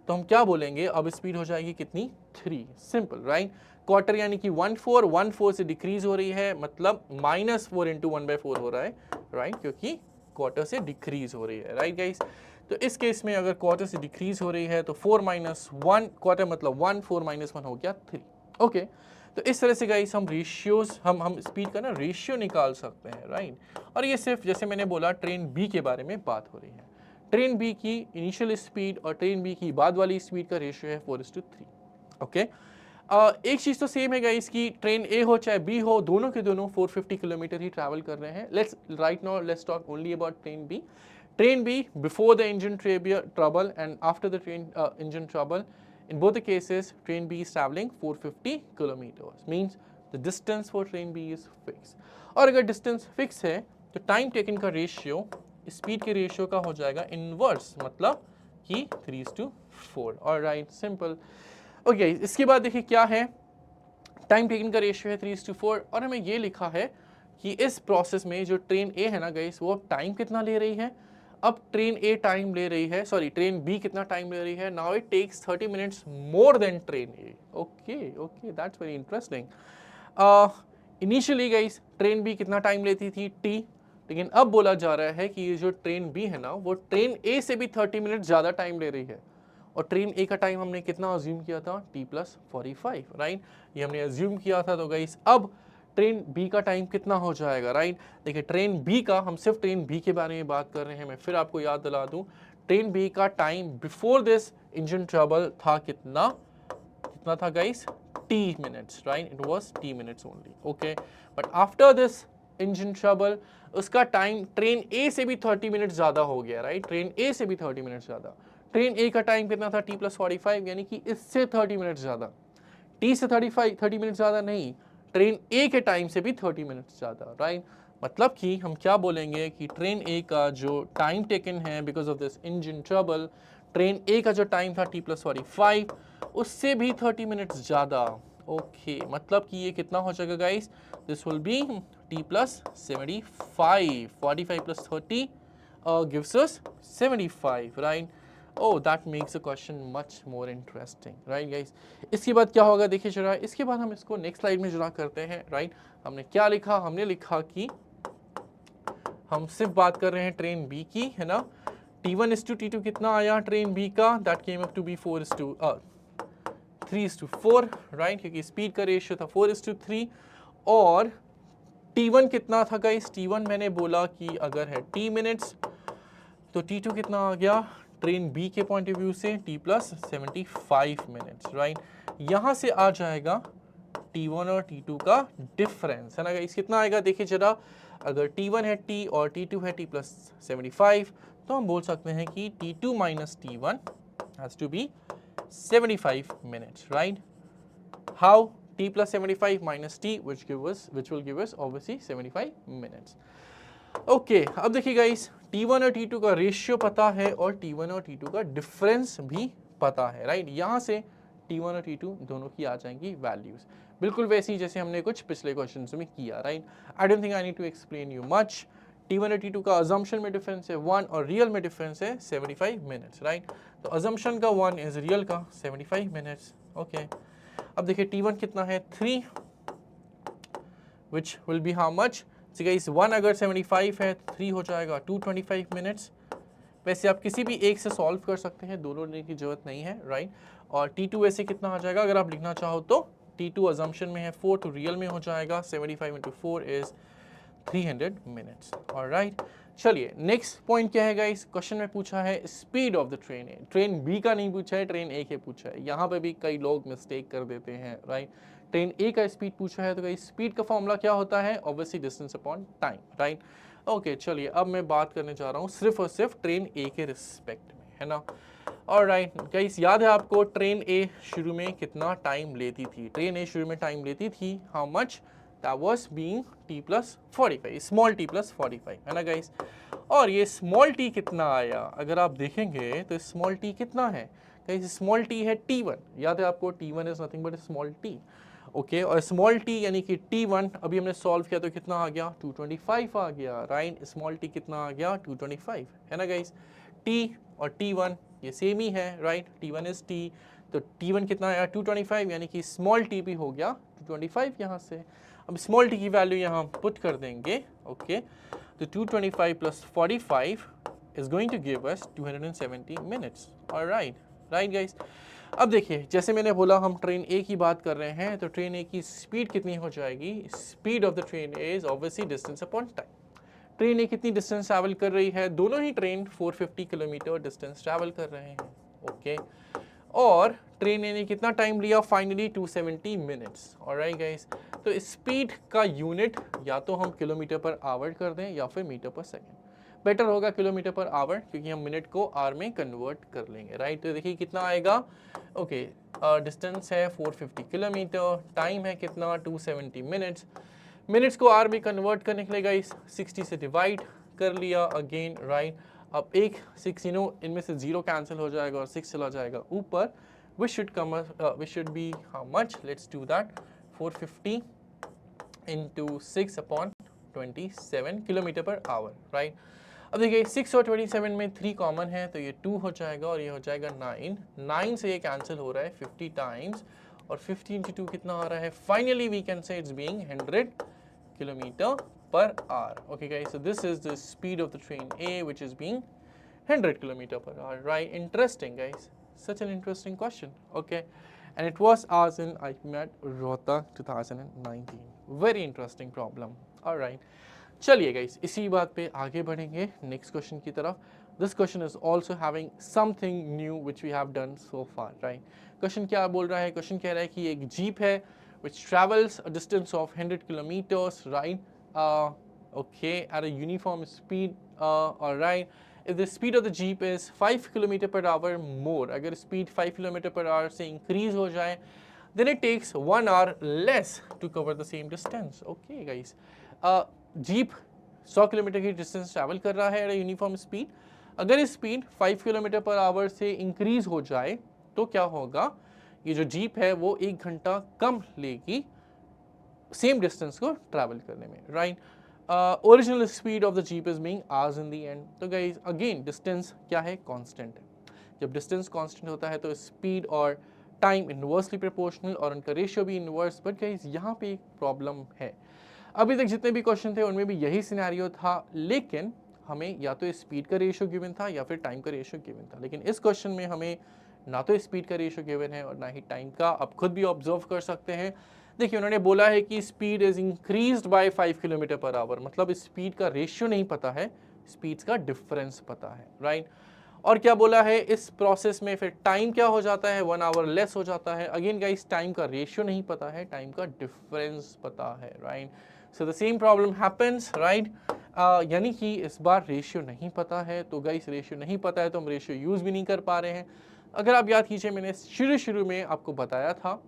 तो हम क्या बोलेंगे, अब स्पीड हो जाएगी कितनी, 3, सिंपल, राइट। क्वार्टर यानी कि 1/4 से डिक्रीज हो रही है, मतलब -4 इंटू 1/4 हो रहा है, राइट, क्योंकि क्वार्टर से डिक्रीज हो रही है, राइट गाइस। तो इस केस में अगर क्वार्टर से डिक्रीज हो रही है तो 4 - 1, क्वार्टर मतलब 1, 4 - 1 हो गया 3। ओके, तो इस तरह से गाइस हम रेशियोज, हम स्पीड का ना रेशियो निकाल सकते हैं, राइट। और ये सिर्फ जैसे मैंने बोला ट्रेन बी के बारे में बात हो रही है। ट्रेन बी की इनिशियल स्पीड और ट्रेन बी की बाद वाली स्पीड का रेशियो है 4:3। ओके, एक चीज़ तो सेम है गाइस कि ट्रेन ए हो चाहे बी हो, दोनों के दोनों 450 किलोमीटर ही ट्रैवल कर रहे हैं। Let's talk only about train B. Train B, before the engine trouble and after the engine trouble, in both the cases, train B is traveling 450 kilometers. Means the distance for train B is fixed. और अगर distance fixed है, तो time taken का ratio, speed के ratio का हो जाएगा inverse, मतलब कि 3:4. Alright, simple. Okay, इसके बाद देखिए क्या है, टाइम टेकन का रेशियो है 3:4, और हमें ये लिखा है कि इस प्रोसेस में जो ट्रेन ए है ना गाइस, वो टाइम कितना ले रही है। अब ट्रेन ए टाइम ले रही है, सॉरी ट्रेन बी कितना टाइम ले रही है, now it takes 30 minutes more than train A. Okay okay, that's very interesting. Initially guys train B कितना टाइम लेती थी, टी, लेकिन अब बोला जा रहा है कि ये जो ट्रेन बी है ना, वो ट्रेन ए से भी 30 मिनट ज़्यादा टाइम ले रही है। और ट्रेन ए का टाइम हमने कितना अज्यूम किया था, T+45, राइट, ये हमने अज्यूम किया था। तो गाइस अब ट्रेन बी का टाइम कितना हो जाएगा, राइट। देखिए ट्रेन बी का, हम सिर्फ ट्रेन बी के बारे में बात कर रहे हैं, मैं फिर आपको याद दिला दूं, ट्रेन बी का time before this engine trouble था कितना था guys, T minutes, right, it was T minutes only. Okay, but after this engine trouble उसका टाइम ट्रेन ए से भी 30 मिनट ज़्यादा हो गया, राइट, ट्रेन ए से भी 30 मिनट ज़्यादा। ट्रेन ए का टाइम कितना था, T+45, यानी कि इससे 30 मिनट ज़्यादा, टी से 30 मिनट ज़्यादा नहीं, ट्रेन ए के टाइम से भी 30 मिनट ज़्यादा, राइट। मतलब कि हम क्या बोलेंगे कि ट्रेन ए का जो टाइम टेकन है because of this engine trouble, train A का जो टाइम था t+45 उससे भी 30 मिनट्स ज़्यादा। ओके मतलब कि ये कितना हो जाएगा guys, this will be t+75, 45 + 30 gives us 75, right? Oh, that makes the question much more interesting, right guys? इसके बाद क्या होगा देखिए जरा, इसके बाद हम इसको नेक्स्ट स्लाइड में जरा करते हैं, राइट? हमने क्या लिखा, हमने लिखा कि हम सिर्फ बात कर रहे हैं ट्रेन बी की, है ना? T1:T2 कितना आया ट्रेन बी का, that came up to be 3:4, right? क्योंकि स्पीड का रेशियो था 4:3। और T1 कितना था गाइस? T1 मैंने बोला कि अगर है T मिनट्स तो T2 कितना आ गया ट्रेन बी के पॉइंट ऑफ व्यू से t+75 मिनट्स, राइट? यहाँ से आ जाएगा T1 और T2 का डिफरेंस, है ना गाइस? कितना आएगा देखिए जरा, अगर T1 है T और T2 है t+75 तो हम बोल सकते हैं कि T2 - T1 has to be 75 minutes, right? How? t+75 minus t which will give us obviously 75 minutes. Okay अब देखिए गाइस, T1 और T2 का रेशियो पता है और T1 और T2 का डिफरेंस भी पता है, राइट? यहाँ से T1 और T2 दोनों की आ जाएंगी वैल्यूज, बिल्कुल वैसी जैसे हमने कुछ पिछले क्वेश्चंस में किया, right? I don't think I need to explain you much. T1 और T2 का अजम्पशन में डिफरेंस है 1 और रियल में डिफरेंस है 75 मिनट्स, राइट? तो अजम्पशन का 1 इज रियल का 75 मिनट्स। ओके अब देखिए T1 कितना है 3 which will be how much? So guys 1 अगर 75 है 3 हो जाएगा 225 मिनट्स। वैसे आप किसी भी एक से सॉल्व कर सकते हैं, दोनों लेने की जरूरत नहीं है, राइट? और T2 वैसे कितना आ जाएगा अगर आप लिखना चाहो तो, T2 अजम्पशन में है 4 तो रियल में हो जाएगा 75 × 4 इज 300 मिनट्स, ऑलराइट? चलिए नेक्स्ट पॉइंट क्या है गाइस, क्वेश्चन में पूछा है speed of the train A, train B का नहीं पूछा है, ट्रेन ए के पूछा है। यहाँ पे भी कई लोग मिस्टेक कर देते हैं, राइट? ट्रेन ए का स्पीड पूछा है तो गाइस स्पीड का फॉर्मूला क्या होता है, obviously distance upon time, right? Okay चलिए अब मैं बात करने जा रहा हूँ सिर्फ और सिर्फ ट्रेन ए के रिस्पेक्ट में, है ना? ऑलराइट गाइस, याद है आपको ट्रेन ए शुरू में कितना टाइम लेती थी? ट्रेन ए शुरू में टाइम लेती थी how much, that was being t+45, small t+45, है ना गाइस? और ये स्मॉल t कितना आया अगर आप देखेंगे तो स्मॉल t कितना है गाइस? स्मॉल t है T1, याद है आपको T1 is nothing but small t, okay? और स्मॉल t यानी कि T1 अभी हमने सॉल्व किया तो कितना आ गया 225 आ गया, राइट? स्मॉल t कितना आ गया 225, है ना गाइस? t और T1 ये सेम ही है, राइट? T1 इज t, तो T1 कितना आया 225 यानी कि स्मॉल t भी हो गया 225 यहाँ से। अब स्मॉल t की वैल्यू यहाँ पुट कर देंगे, ओके? तो 225 + 45 is going to give us 270 minutes, alright? Right guys, अब देखिए जैसे मैंने बोला हम ट्रेन ए की बात कर रहे हैं, तो ट्रेन ए की स्पीड कितनी हो जाएगी? Speed of the train A is obviously distance upon time. Train A कितनी डिस्टेंस ट्रैवल कर रही है? दोनों ही ट्रेन 450 किलोमीटर डिस्टेंस ट्रैवल कर रहे हैं, ओके? और ट्रेन ए ने कितना टाइम लिया? Finally 270 minutes, alright guys? तो स्पीड का यूनिट या तो हम किलोमीटर पर आवर कर दें या फिर मीटर पर सेकेंड, बेटर होगा किलोमीटर पर आवर क्योंकि हम मिनट को आर में कन्वर्ट कर लेंगे, राइट? तो देखिए कितना आएगा, ओके? डिस्टेंस है 450 किलोमीटर, टाइम है कितना 270 मिनट्स, मिनट्स को आर में कन्वर्ट करने के लिए गाइस 60 से डिवाइड कर लिया अगेन, राइट? अब एक 6 इनमें से 0 कैंसिल हो जाएगा और 6 चला जाएगा ऊपर, which should be how much? Let's do that. 450 into 6 upon 27 kilometre per hour, right? अब देखिए 6 और 27 में 3 कॉमन है तो ये 2 हो जाएगा और ये हो जाएगा 9, 9 से ये कैंसिल हो रहा है 50 टाइम्स, और 50 into 2 कितना आ रहा है? Finally we can say it's being 100 kilometre per hour. Okay guys, so this is the speed of the train A which is being 100 kilometer per hour, right? Interesting guys, such an interesting question, okay? And it was asked in IPMAT Rohtak 2019, very interesting problem, all right? चलिए गाइस इसी बात पे आगे बढ़ेंगे नेक्स्ट क्वेश्चन की तरफ। This question is also having something new which we have done so far, right? Question क्या बोल रहा है? क्वेश्चन कह रहा है कि एक जीप है which travels a distance of 100 kilometers, right? Okay, at a uniform speed, all right. If the speed of the jeep is 5 km per hour more, अगर speed 5 km per hour से increase हो जाए, then it takes 1 hour less to cover the same distance. Okay, guys. Jeep 100 kilometre की डिस्टेंस ट्रैवल कर रहा है एट यूनिफॉर्म स्पीड। अगर ये स्पीड 5 किलोमीटर पर आवर से इंक्रीज हो जाए तो क्या होगा, ये जो जीप है वो 1 घंटा कम लेगी सेम डिस्टेंस को ट्रैवल करने में, right. Original speed of the jeep is being hours in the and. तो गाइस अगेन डिस्टेंस क्या है, कांस्टेंट है। जब डिस्टेंस कांस्टेंट होता है तो स्पीड और टाइम इनवर्सली प्रोपोर्शनल और उनका रेशियो भी इनवर्स। बट गाइस यहाँ पे एक प्रॉब्लम है, अभी तक जितने भी क्वेश्चन थे उनमें भी यही सिनेरियो था, लेकिन हमें या तो स्पीड का रेशियो गिवन था या फिर टाइम का रेशियो गिवन था। लेकिन इस क्वेश्चन में हमें ना तो स्पीड का रेशियो गिवन है और ना ही टाइम का। आप खुद भी ऑब्जर्व कर सकते हैं, देखिए उन्होंने बोला है कि speed is increased by 5 kilometre per hour, मतलब स्पीड का रेशियो नहीं पता है, स्पीड्स का डिफरेंस पता है, राइट। और क्या बोला है, इस प्रोसेस में फिर टाइम क्या हो जाता है, 1 आवर लेस हो जाता है। अगेन गाइस टाइम का रेशियो नहीं पता है, टाइम का डिफरेंस पता है, right. So the same problem happens, right. यानी कि इस बार रेशियो नहीं पता है, तो गाइस रेशियो नहीं पता है तो हम रेशियो यूज भी नहीं कर पा रहे हैं। अगर आप याद कीजिए मैंने शुरू में आपको बताया था,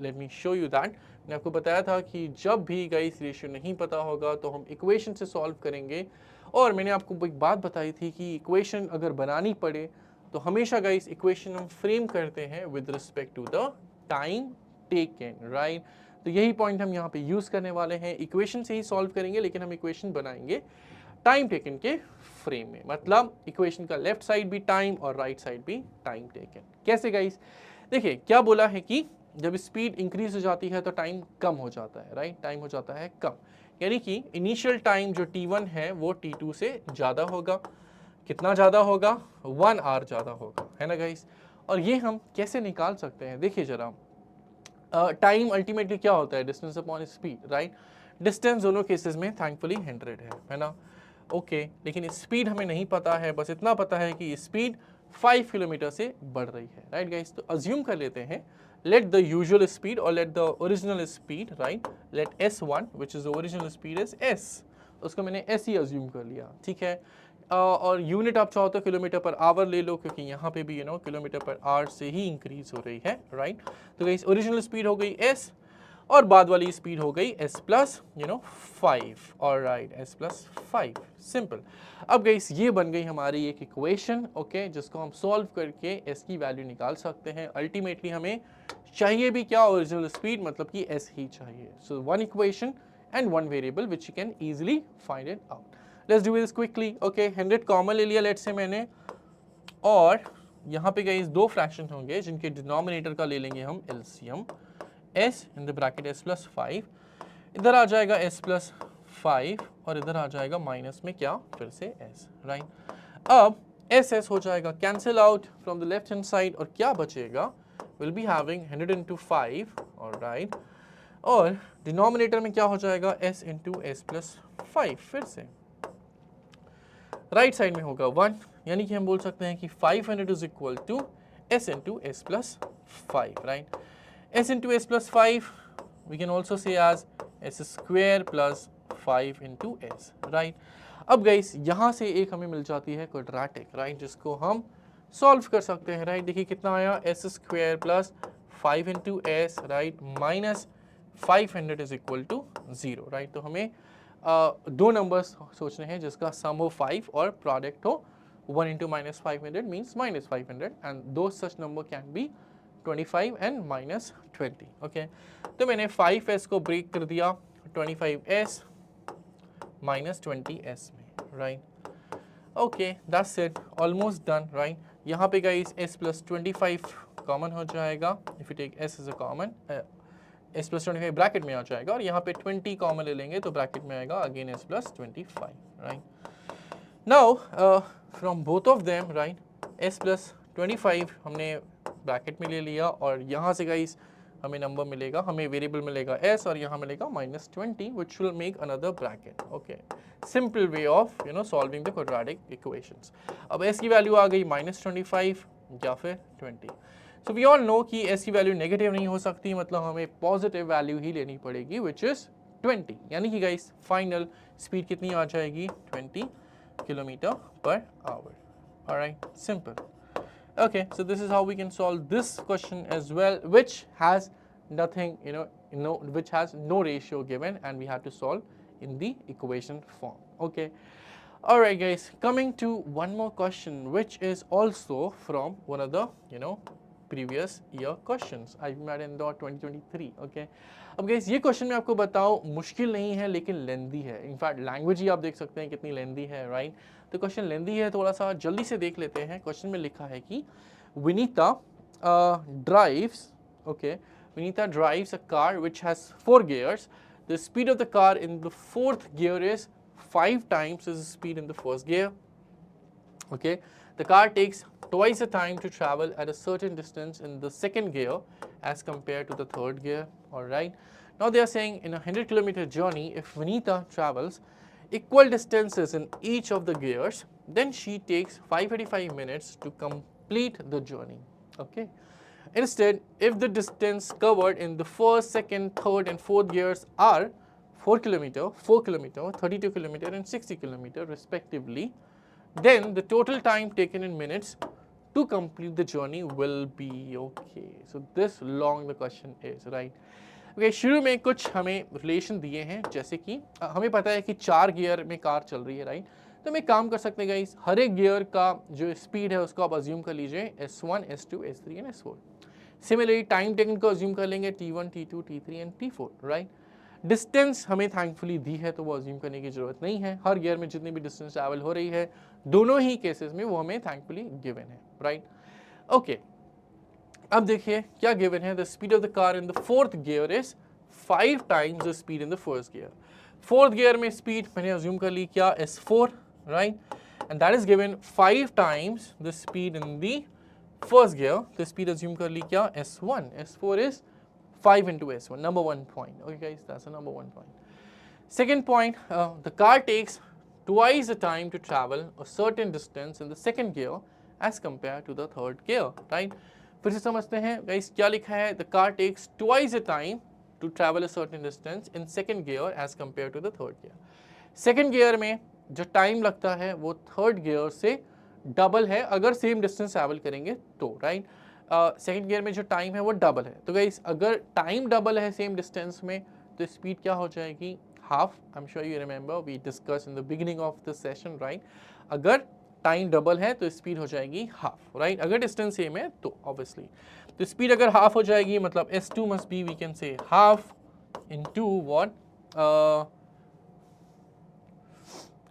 let me show you that, मैंने आपको बताया था कि जब भी गाइस रेशियो नहीं पता होगा तो हम इक्वेशन से सॉल्व करेंगे। और मैंने आपको एक बात बताई थी कि इक्वेशन अगर बनानी पड़े तो हमेशा गाइस इक्वेशन हम फ्रेम करते हैं with respect to the time taken, right. तो यही पॉइंट हम यहाँ पे यूज करने वाले हैं, इक्वेशन से ही सॉल्व करेंगे लेकिन हम इक्वेशन बनाएंगे टाइम टेकन के फ्रेम में। मतलब इक्वेशन का लेफ्ट साइड भी टाइम और राइट साइड भी टाइम टेकन। कैसे गाइस, देखिए क्या बोला है कि जब स्पीड इंक्रीज हो जाती है तो टाइम कम हो जाता है, राइट। टाइम हो जाता है कम, यानी कि इनिशियल टाइम जो t1 है वो t2 से ज़्यादा होगा। कितना ज़्यादा होगा, 1 आवर ज़्यादा होगा, है ना गाइस। और ये हम कैसे निकाल सकते हैं, देखिए जरा, टाइम अल्टीमेटली क्या होता है, distance upon speed, right. Distance दोनों केसेस में थैंकफुली 100 है ना, ओके। लेकिन स्पीड हमें नहीं पता है, बस इतना पता है कि स्पीड 5 किलोमीटर से बढ़ रही है, राइट गाइस। तो अज्यूम कर लेते हैं, let the usual speed or let the original speed, right, let s1 which is the original speed is s, उसको मैंने s ही अज्यूम कर लिया, ठीक है। और यूनिट आप चाहो तो किलोमीटर पर आवर ले लो, क्योंकि यहाँ पे भी किलोमीटर पर आवर से ही इंक्रीज हो रही है, राइट। तो गाइस ओरिजिनल स्पीड हो गई s और बाद वाली स्पीड हो गई s प्लस 5, और राइट s प्लस 5, सिंपल। अब गाइस ये बन गई हमारी एक इक्वेशन, ओके, जिसको हम सॉल्व करके s की वैल्यू निकाल सकते हैं। अल्टीमेटली हमें चाहिए भी क्या, ओरिजिनल स्पीड, मतलब कि s ही चाहिए। So one equation and one variable which you can easily find it out. Let's do this quickly, okay. 100 common ले लिया लेट्स से मैंने, और यहाँ पे गाइस दो फ्रैक्शन होंगे जिनके डिनोमिनेटर का ले लेंगे हम LCM, s in the bracket s plus 5, इधर आ जाएगा s प्लस 5 और इधर आ जाएगा माइनस में क्या, फिर से s, राइट। अब s हो जाएगा cancel out from the left hand side, और क्या बचेगा, विल बी हैविंग 100 into 5, और राइट, और डिनोमिनेटर में क्या हो जाएगा, s into s प्लस 5, फिर से राइट साइड में होगा 1, यानी कि हम बोल सकते हैं कि 500 is equal to s into s plus 5, right. s into s plus 5 we can also say as s square plus 5 into s, right। अब गाइस यहाँ से एक हमें मिल जाती है क्वाड्रेटिक, राइट, जिसको हम सॉल्व कर सकते हैं, राइट। देखिए कितना आया, s square plus 5 into s, right, minus 500 is equal to 0, right. तो हमें दो नंबर्स सोचने हैं जिसका सम हो 5 और प्रोडक्ट हो 1 into minus 500 means minus 500, and those such number can be 25 and minus 20, okay. तो मैंने 5s को ब्रेक कर दिया 25s minus 20s में, right, okay, that's it, almost done, right. यहाँ पे गाइस s प्लस 25 कॉमन हो जाएगा, if you take s is a common, s plus 25 bracket में आ जाएगा, और यहाँ पे 20 कॉमन ले लेंगे तो ब्रैकेट में आएगा again s plus 25, right. Now from both of them, right, s plus 25 हमने ब्रैकेट में ले लिया, और यहाँ से गाइस हमें नंबर मिलेगा, हमें वेरिएबल मिलेगा s, और यहाँ मिलेगा minus 20 which will make another bracket, okay. Simple way of solving the quadratic equations. अब s की वैल्यू आ गई माइनस 25 या फिर 20। सो वी ऑल नो कि s की वैल्यू नेगेटिव नहीं हो सकती, मतलब हमें पॉजिटिव वैल्यू ही लेनी पड़ेगी विच इज 20, यानी कि गाइस फाइनल स्पीड कितनी आ जाएगी, 20 kilometre per hour, alright, simple. Okay, so this is how we can solve this question as well, which has nothing, which has no ratio given, and we have to solve in the equation form. Okay. All right, guys. Coming to one more question, which is also from one of the previous year questions. IB Indore 2023. Okay. अब guys ये क्वेश्चन मैं आपको बताऊँ मुश्किल नहीं है लेकिन लेंदी है. इनफैक्ट लैंग्वेज ही आप देख सकते हैं कितनी लेंदी है, राइट? तो क्वेश्चन लेंदी है, थोड़ा सा जल्दी से देख लेते हैं. क्वेश्चन में लिखा है कि Vinita drives, okay, Vinita drives a car which has 4 gears. The speed of the car in the 4th gear is 5 times the speed in the first gear. Okay, the car takes twice the time to travel at a certain distance in the 2nd gear as compared to the 3rd gear. All right. Now they are saying in a 100-kilometer journey, if Vinita travels equal distances in each of the gears, then she takes 585 minutes to complete the journey. Okay. Instead, if the distance covered in the 1st, 2nd, 3rd and 4th gears are 4 km, 4 km, 32 km and 60 km respectively, then the total time taken in minutes to complete the journey will be okay. So this long the question is, right? Okay, शुरू में कुछ हमें रिलेशन दिए हैं, जैसे कि हमें पता है कि 4 गियर में कार चल रही है, राइट? तो हम एक काम कर सकते हैं गाइस, हर एक गियर का जो स्पीड है उसको आप अज्यूम कर लीजिए S1, S2, S3 and S4. Similarly time taken को अज्यूम कर लेंगे T1, T2, T3 and T4, right? Distance हमें थैंकफुली दी है तो वो अज्यूम करने की जरूरत नहीं है. हर गियर में जितनी भी डिस्टेंस ट्रैवल हो रही है दोनों ही केसेस में वो हमें थैंकफुली गिवन है, राइट? ओके, अब देखिए क्या गिवन है. The speed of the car in the 4th gear is 5 times the speed in the 1st gear. 4th gear में स्पीड मैंने अज्यूम कर ली क्या, S4, right? And that is given 5 times the speed in the 1st gear. The speed assume कर ली क्या, S1. S4 is 5 into S1. Number 1 point. Okay guys, that's the number 1 point. Second point, the car takes twice the time to travel a certain distance in the 2nd gear as compared to the 3rd gear, right? फिर से समझते हैं guys क्या लिखा है. The car takes twice the time to travel a certain distance in 2nd gear as compared to the 3rd gear. 2nd gear में जो टाइम लगता है वो 3rd gear से डबल है अगर सेम डिस्टेंस ट्रैवल करेंगे तो, राइट? 2nd गियर में जो टाइम है वो डबल है. तो गाइस अगर टाइम डबल है सेम डिस्टेंस में तो स्पीड क्या हो जाएगी, half. I am sure you remember we discuss in the beginning of this session, right? अगर टाइम डबल है तो स्पीड हो जाएगी हाफ, राइट? अगर डिस्टेंस सेम है तो ऑब्वियसली तो स्पीड अगर हाफ हो जाएगी मतलब S2 must be, we can say half into what,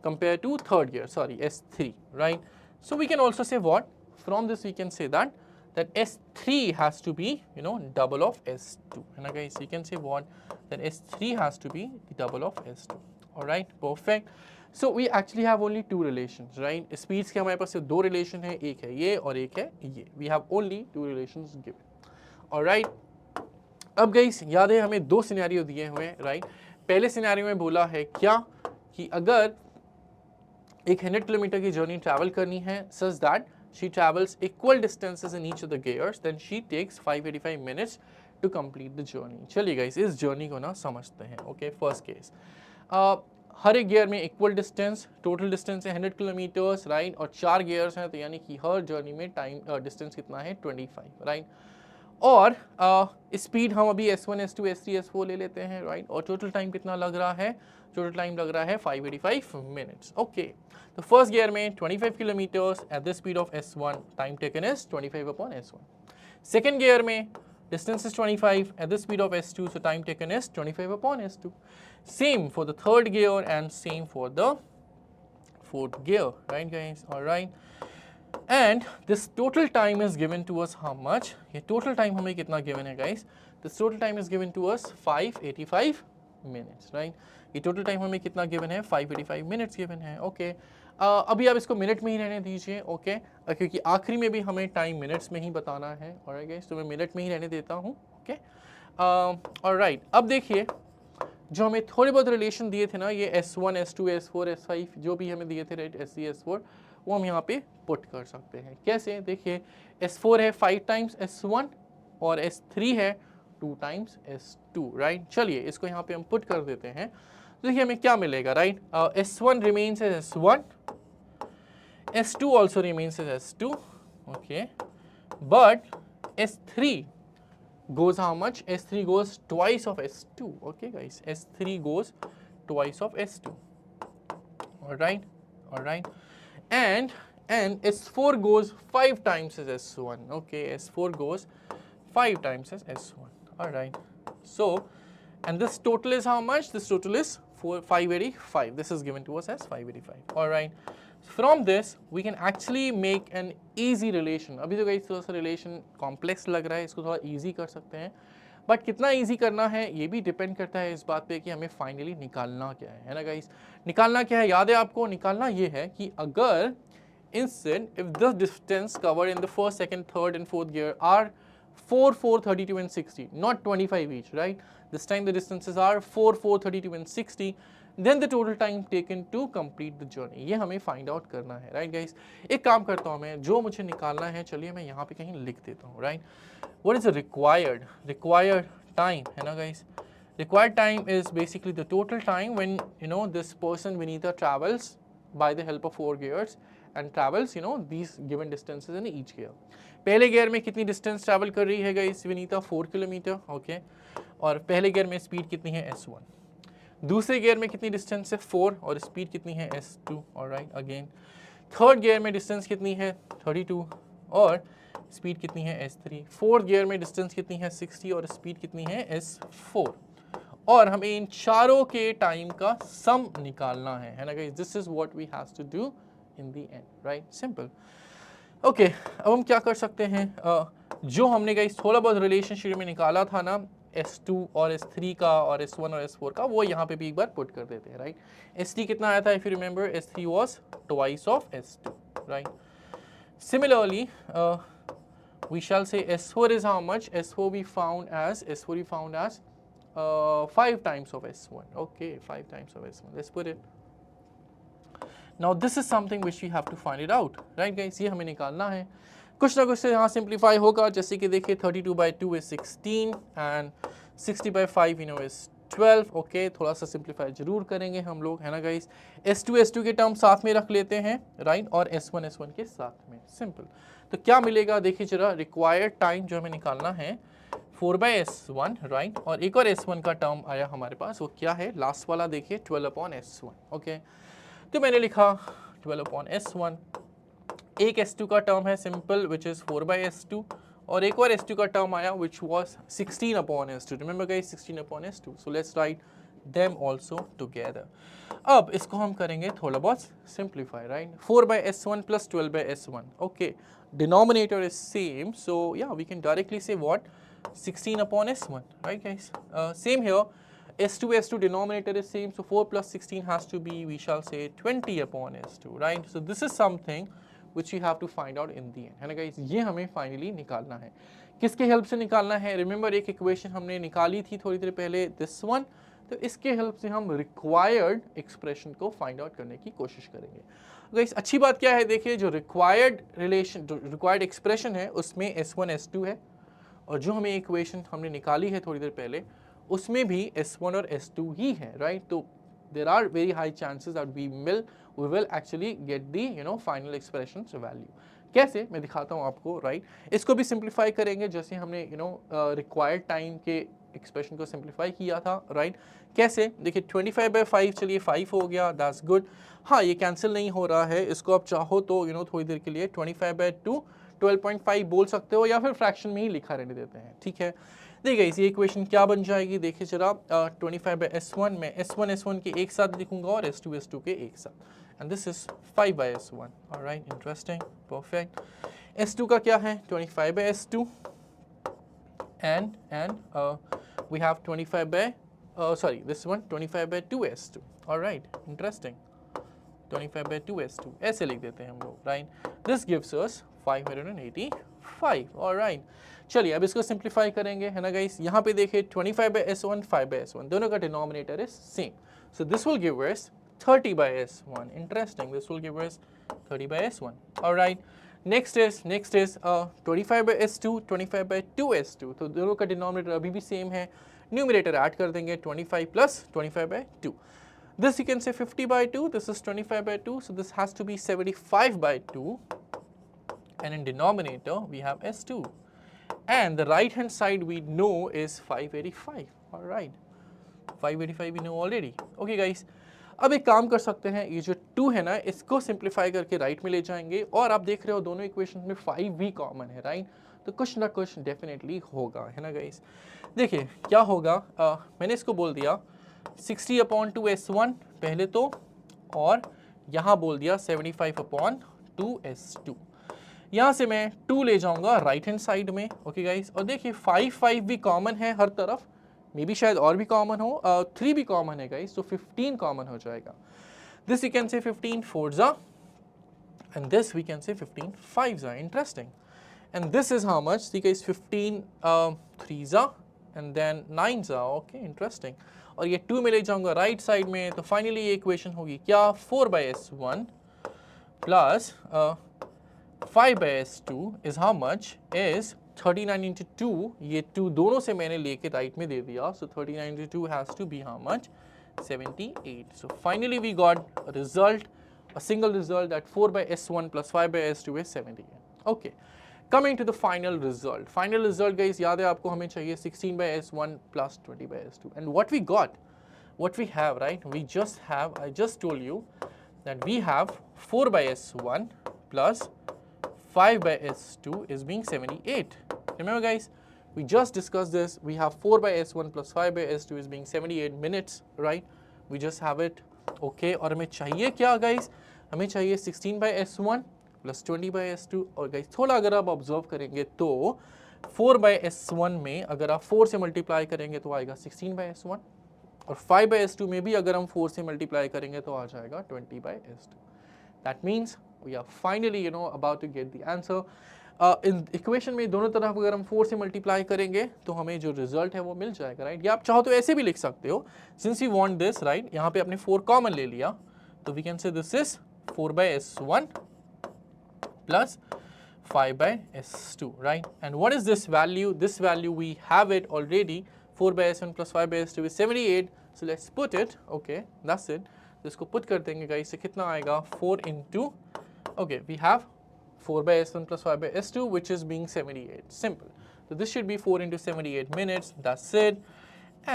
compared to 3rd gear, sorry, S3, right? So we can also say what? From this we can say that S3 has to be, double of S2. And guys, you can say what? That S3 has to be the double of S2. All right, perfect. So we actually have only 2 relations, right? Speeds के हमारे पास सिर्फ 2 relation है, एक है ये और एक है ये. We have only 2 relations given. All right. अब guys याद है हमें 2 सिनेरियो दिए हुए हैं, right? पहले सिनेरियो में बोला है क्या कि अगर एक 100 किलोमीटर की जर्नी ट्रैवल करनी है such that she travels equal distances in each of the gears, then she takes 585 minutes to complete the journey. चलिए गाइस इस जर्नी को ना समझते हैं. ओके, फर्स्ट केस, हर एक गियर में इक्वल डिस्टेंस, टोटल डिस्टेंस है 100 किलोमीटर्स, राइट? और 4 गियर्स हैं तो यानी कि हर जर्नी में टाइम डिस्टेंस कितना है 25, राइट? और स्पीड हम अभी S1, S2, S3, S4 ले लेते हैं, राइट? और टोटल टाइम कितना लग रहा है, टोटल टाइम लग रहा है 585 मिनट्स. ओके, तो फर्स्ट गियर में 25 kilometres at the speed of S1, time taken is 25 upon S1. Second gear में distance is 25 at the speed of S2, so time taken is 25 upon S2. Same for the 3rd gear and same for the 4th gear, right guys? All right. And this total time is given to us how much? ये total time हमें कितना given है guys? This total time is given to us 585 minutes, right? ये total time हमें कितना given है? 585 minutes given है. Okay. अभी आप इसको मिनट में ही रहने दीजिए, ओके? क्योंकि आखिरी में भी हमें टाइम मिनट्स में ही बताना है. ऑलराइट गाइस, तो मैं मिनट में ही रहने देता हूँ, ओके? ऑलराइट, अब देखिए जो हमें थोड़े बहुत रिलेशन दिए थे ना, ये S1, S2, S4, S5 जो भी हमें दिए थे, राइट? S3, S4 वो हम यहाँ पे पुट कर सकते हैं. कैसे? देखिए S4 है 5 टाइम्स S1 और S3 है 2 टाइम्स S2, राइट? चलिए इसको यहाँ पे हम पुट कर देते हैं. तो देखिए हमें क्या मिलेगा, right? S1 remains as S1, S2 also remains as S2, okay? But S3 goes how much? S3 goes twice of S2, okay guys? S3 goes twice of S2, all right, and S4 goes 5 times as S1. Okay, S4 goes 5 times as S1. All right, so and this total is how much? This total is 585. This is given to us as 585. All right. From this we can actually make an easy relation. अभी तो guys थोड़ा सा relation complex लग रहा है, इसको थोड़ा easy कर सकते हैं, बट कितना इजी करना है ये भी डिपेंड करता है इस बात पे कि हमें फाइनली निकालना क्या है ना गाइस। निकालना क्या है, याद है आपको? निकालना ये है कि अगर instant if the distance covered in the first, second, third and fourth gear are 4, 4, 32 and 60, not 25 each, right? This time the distances are 4, 4, 32 and 60. Then the total time taken to complete the journey. ये हमें find out करना है, right guys? एक काम करता हूँ मैं, जो मुझे निकालना है, चलिए मैं यहाँ पे कहीं लिख देता हूँ, right? What is the required time, है ना guys? Required time is basically the total time when this person Vinita travels by the help of 4 gears and travels these given distances in each gear. पहले गियर में कितनी डिस्टेंस ट्रैवल कर रही है गाइस विनीता? 4 kilometre, okay. और पहले गियर में स्पीड कितनी है? S1। दूसरे गियर में कितनी डिस्टेंस है? 4 और स्पीड कितनी है? S2। Alright, again third gear में डिस्टेंस कितनी है? 32 और स्पीड कितनी है? S3। फोर्थ गियर में डिस्टेंस कितनी है? 60 और स्पीड कितनी है? S4। और हमें इन चारों के टाइम का सम निकालना है ना guys? This is what we have to do in the end, right? Simple. Okay, अब हम क्या कर सकते हैं? जो हमने गाइस थोड़ा बहुत रिलेशनशिप में निकाला था ना S2 और S3 का और S1 और S4 का, वो यहाँ पे भी एक बार पुट कर देते हैं, राइट? S3 कितना आया था? If you remember, S3 was twice of S2, right? Similarly, we shall say S4 is how much? S4 we found as 5 times of S1. Okay, 5 times of S1. Let's put it. Now this is something which we have to find it out, right guys? ये हमें निकालना है। कुछ ना कुछ से यहाँ सिंप्लीफाई होगा, जैसे कि देखिए 32 by 2 is 16 and 60 by 5 is 12. Okay, थोड़ा सा सिंप्लीफाई जरूर करेंगे हम लोग, है ना गाइस? S2 के टर्म साथ में रख लेते हैं, राइट? और S1 के साथ में, सिंपल। तो क्या मिलेगा देखिए जरा, रिक्वायर्ड टाइम जो हमें निकालना है 4 by S1, राइट? और एक और S1 का टर्म आया हमारे पास, वो क्या है? लास्ट वाला देखिए 12 upon S1, ओके। तो मैंने लिखा 12 upon S1, एक S2 का टर्म है simple which is 4 by S2, और एक और S2 का टर्म आया which was 16 upon S2. Remember guys, 16 upon S2. So let's write them also together. अब इसको हम करेंगे थोड़ा बहुत simplify, right? 4 by S1 plus 12 by S1. Okay, denominator is same, so या वी कैन डायरेक्टली से what? 16 upon S1, right guys? Same here. S2 denominator is same, so 4 plus 16 has to be, we shall say 20 upon S2, right? So this is something which we have to find out in the end, है ना guys? ये हमें finally निकालना है। किसके हेल्प से निकालना है? Remember एक इक्वेशन हमने निकाली थी थोड़ी देर पहले, this one। तो इसके हेल्प से हम रिक्वायर्ड एक्सप्रेशन को फाइंड आउट करने की कोशिश करेंगे। गाइस अच्छी बात क्या है, देखिए जो रिक्वायर्ड एक्सप्रेशन है उसमें S1 S2 है, और जो हमें इक्वेशन हमने निकाली है थोड़ी देर पहले उसमें भी S1 और S2 ही है, राइट? तो there are very high chances that we will actually get the final expression value. कैसे, मैं दिखाता हूँ आपको, राइट? इसको भी सिंप्लीफाई करेंगे जैसे हमने रिक्वायर्ड टाइम के एक्सप्रेशन को सिंप्लीफाई किया था, राइट? कैसे, देखिए 25 by 5, चलिए 5 हो गया, दैट्स गुड। हाँ, ये कैंसिल नहीं हो रहा है, इसको आप चाहो तो थोड़ी देर के लिए 25 by 2 12.5 बोल सकते हो, या फिर फ्रैक्शन में ही लिखा रहने देते हैं, ठीक है? देखिए ये इक्वेशन क्या बन जाएगी, देखिए जरा, 25 by S1 में S1 के एक साथ लिखूंगा और S2 के एक साथ, and this is 5 by S1, alright, interesting, perfect. S2 का क्या है? 25 by S2 and we have 25 by this one 25 by 2 S2, alright, interesting, 25 by 2 S2 ऐसे लिख देते हैं हम लोग, right? This gives us 585, alright. चलिए अब इसको सिंप्लीफाई करेंगे, है ना गाइस? यहाँ पे देखिए 25 by S1, 5 by S1, दोनों का denominator is same, so this will give us 30 by S1, interesting, this will give us 30 by S1, alright. Next is 25 by S2, 25 by 2 S2, तो दोनों का डिनोमिनेटर अभी भी सेम है, न्यूमरेटर ऐड कर देंगे 25 plus 25 by 2. This you can say 50 by 2, this is 25 by 2, so this has to be 75 by 2, and in denominator we have S2, and the right hand side we know is 585, alright, 585 we know already. Okay guys, अब एक काम कर सकते हैं, ये जो 2 है ना इसको सिंप्लीफाई करके राइट में ले जाएंगे, और आप देख रहे हो दोनों इक्वेशन में 5 भी कॉमन है, राइट? तो कुछ ना कुछ डेफिनेटली होगा, है ना गाइस? देखिए क्या होगा, मैंने इसको बोल दिया 60/2s1 पहले तो, और यहाँ बोल दिया 75/2s2। यहाँ से मैं 2 ले जाऊंगा राइट हैंड साइड में, ओके गाइस? और देखिए 5 भी कॉमन है हर तरफ, मे बी शायद और भी कॉमन हो, 3 भी कॉमन है गाइस, तो 15 कॉमन हो जाएगा। This you can say 15 4s and this we can say 15 5s are interesting, and this is how much? See guys, 15 3s and then 9s are, okay, interesting। और ये 2 में ले जाऊंगा राइट साइड में, तो फाइनली ये इक्वेशन होगी क्या, 4/s1 plus 5/s2 is how much? Is 39 into 2, ये 2 दोनों से मैंने लेके राइट में दे दिया, so 39 into 2 has to be how much? 78। So finally we got a result, a single result, that 4/s1 plus 5/s2 is 78। Okay, coming to the final result। Final result guys याद है आपको, हमें चाहिए 16/s1 plus 20/s2, and what we got, what we have, right? We just have, I just told you that we have 4/s1 plus 5/s2 is being 78. Remember guys, we just discussed this. We have 4/s1 plus 5/s2 is being 78 minutes, right? We just have it, okay? और हमें चाहिए क्या guys? हमें चाहिए 16/s1 plus 20/s2, और guys थोड़ा अगर आप ऑब्जर्व करेंगे तो 4/s1 में अगर आप 4 से मल्टीप्लाई करेंगे तो आएगा 16/s1, और 5/s2 में भी अगर हम 4 से मल्टीप्लाई करेंगे तो आ जाएगा 20/s2। That means we are finally about to get the answer। In equation में दोनों तरफ अगर हम 4 से मल्टीप्लाई करेंगे तो हमें जो रिजल्ट है वो मिल जाएगा, राइट? या आप चाहो तो ऐसे भी लिख सकते हो, since you want this, right? यहाँ पे आपने 4 कॉमन ले लिया, तो we can say this is 4/s1 plus 5/s2, right? And what is this value? This value we have it already, 4/s1 plus 5/s2 is 78, so let's put it, okay, that's it। तो इसको पुट कर देंगे गाइस, से कितना आएगा, 4 into, okay, we have 4/s1 plus 5/s2 which is being 78, simple। So this should be 4 into 78 minutes, that's it।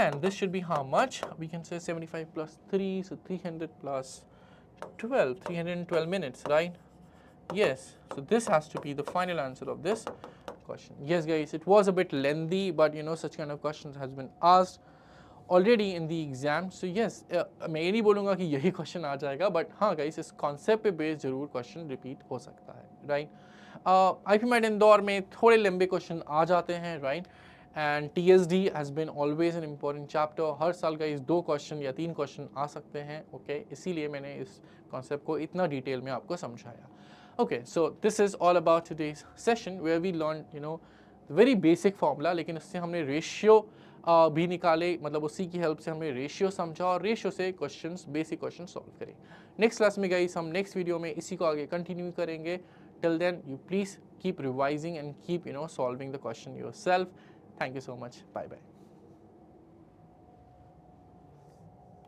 And this should be how much? We can say 75 plus 3, so 300 plus 12, 312 minutes, right? Yes, so this has to be the final answer of this question। Yes guys, it was a bit lengthy, but such kind of questions has been asked already in the exam, so yes, मैं ये नहीं बोलूँगा कि यही क्वेश्चन आ जाएगा, बट हाँ गाइस इस कॉन्सेप्ट पे बेस्ड जरूर क्वेश्चन रिपीट हो सकता है, राइट? आईपी मैट इंदौर में थोड़े लंबे क्वेश्चन आ जाते हैं, right? And TSD has been always an important chapter, हर साल गाइस 2 क्वेश्चन या 3 क्वेश्चन आ सकते हैं, ओके? इसीलिए मैंने इस कॉन्सेप्ट को इतना डिटेल में आपको समझाया। Okay, so this is all about today's session where we learned very basic formula, लेकिन उससे हमने रेशियो भी निकाले, मतलब उसी की हेल्प से हमने रेशियो समझा और रेशियो से क्वेश्चंस, बेसिक क्वेश्चन सॉल्व करे। नेक्स्ट क्लास में गाइस हम नेक्स्ट वीडियो में इसी को आगे कंटिन्यू करेंगे। Till then you please keep revising and keep solving the question yourself. Thank you so much, bye bye.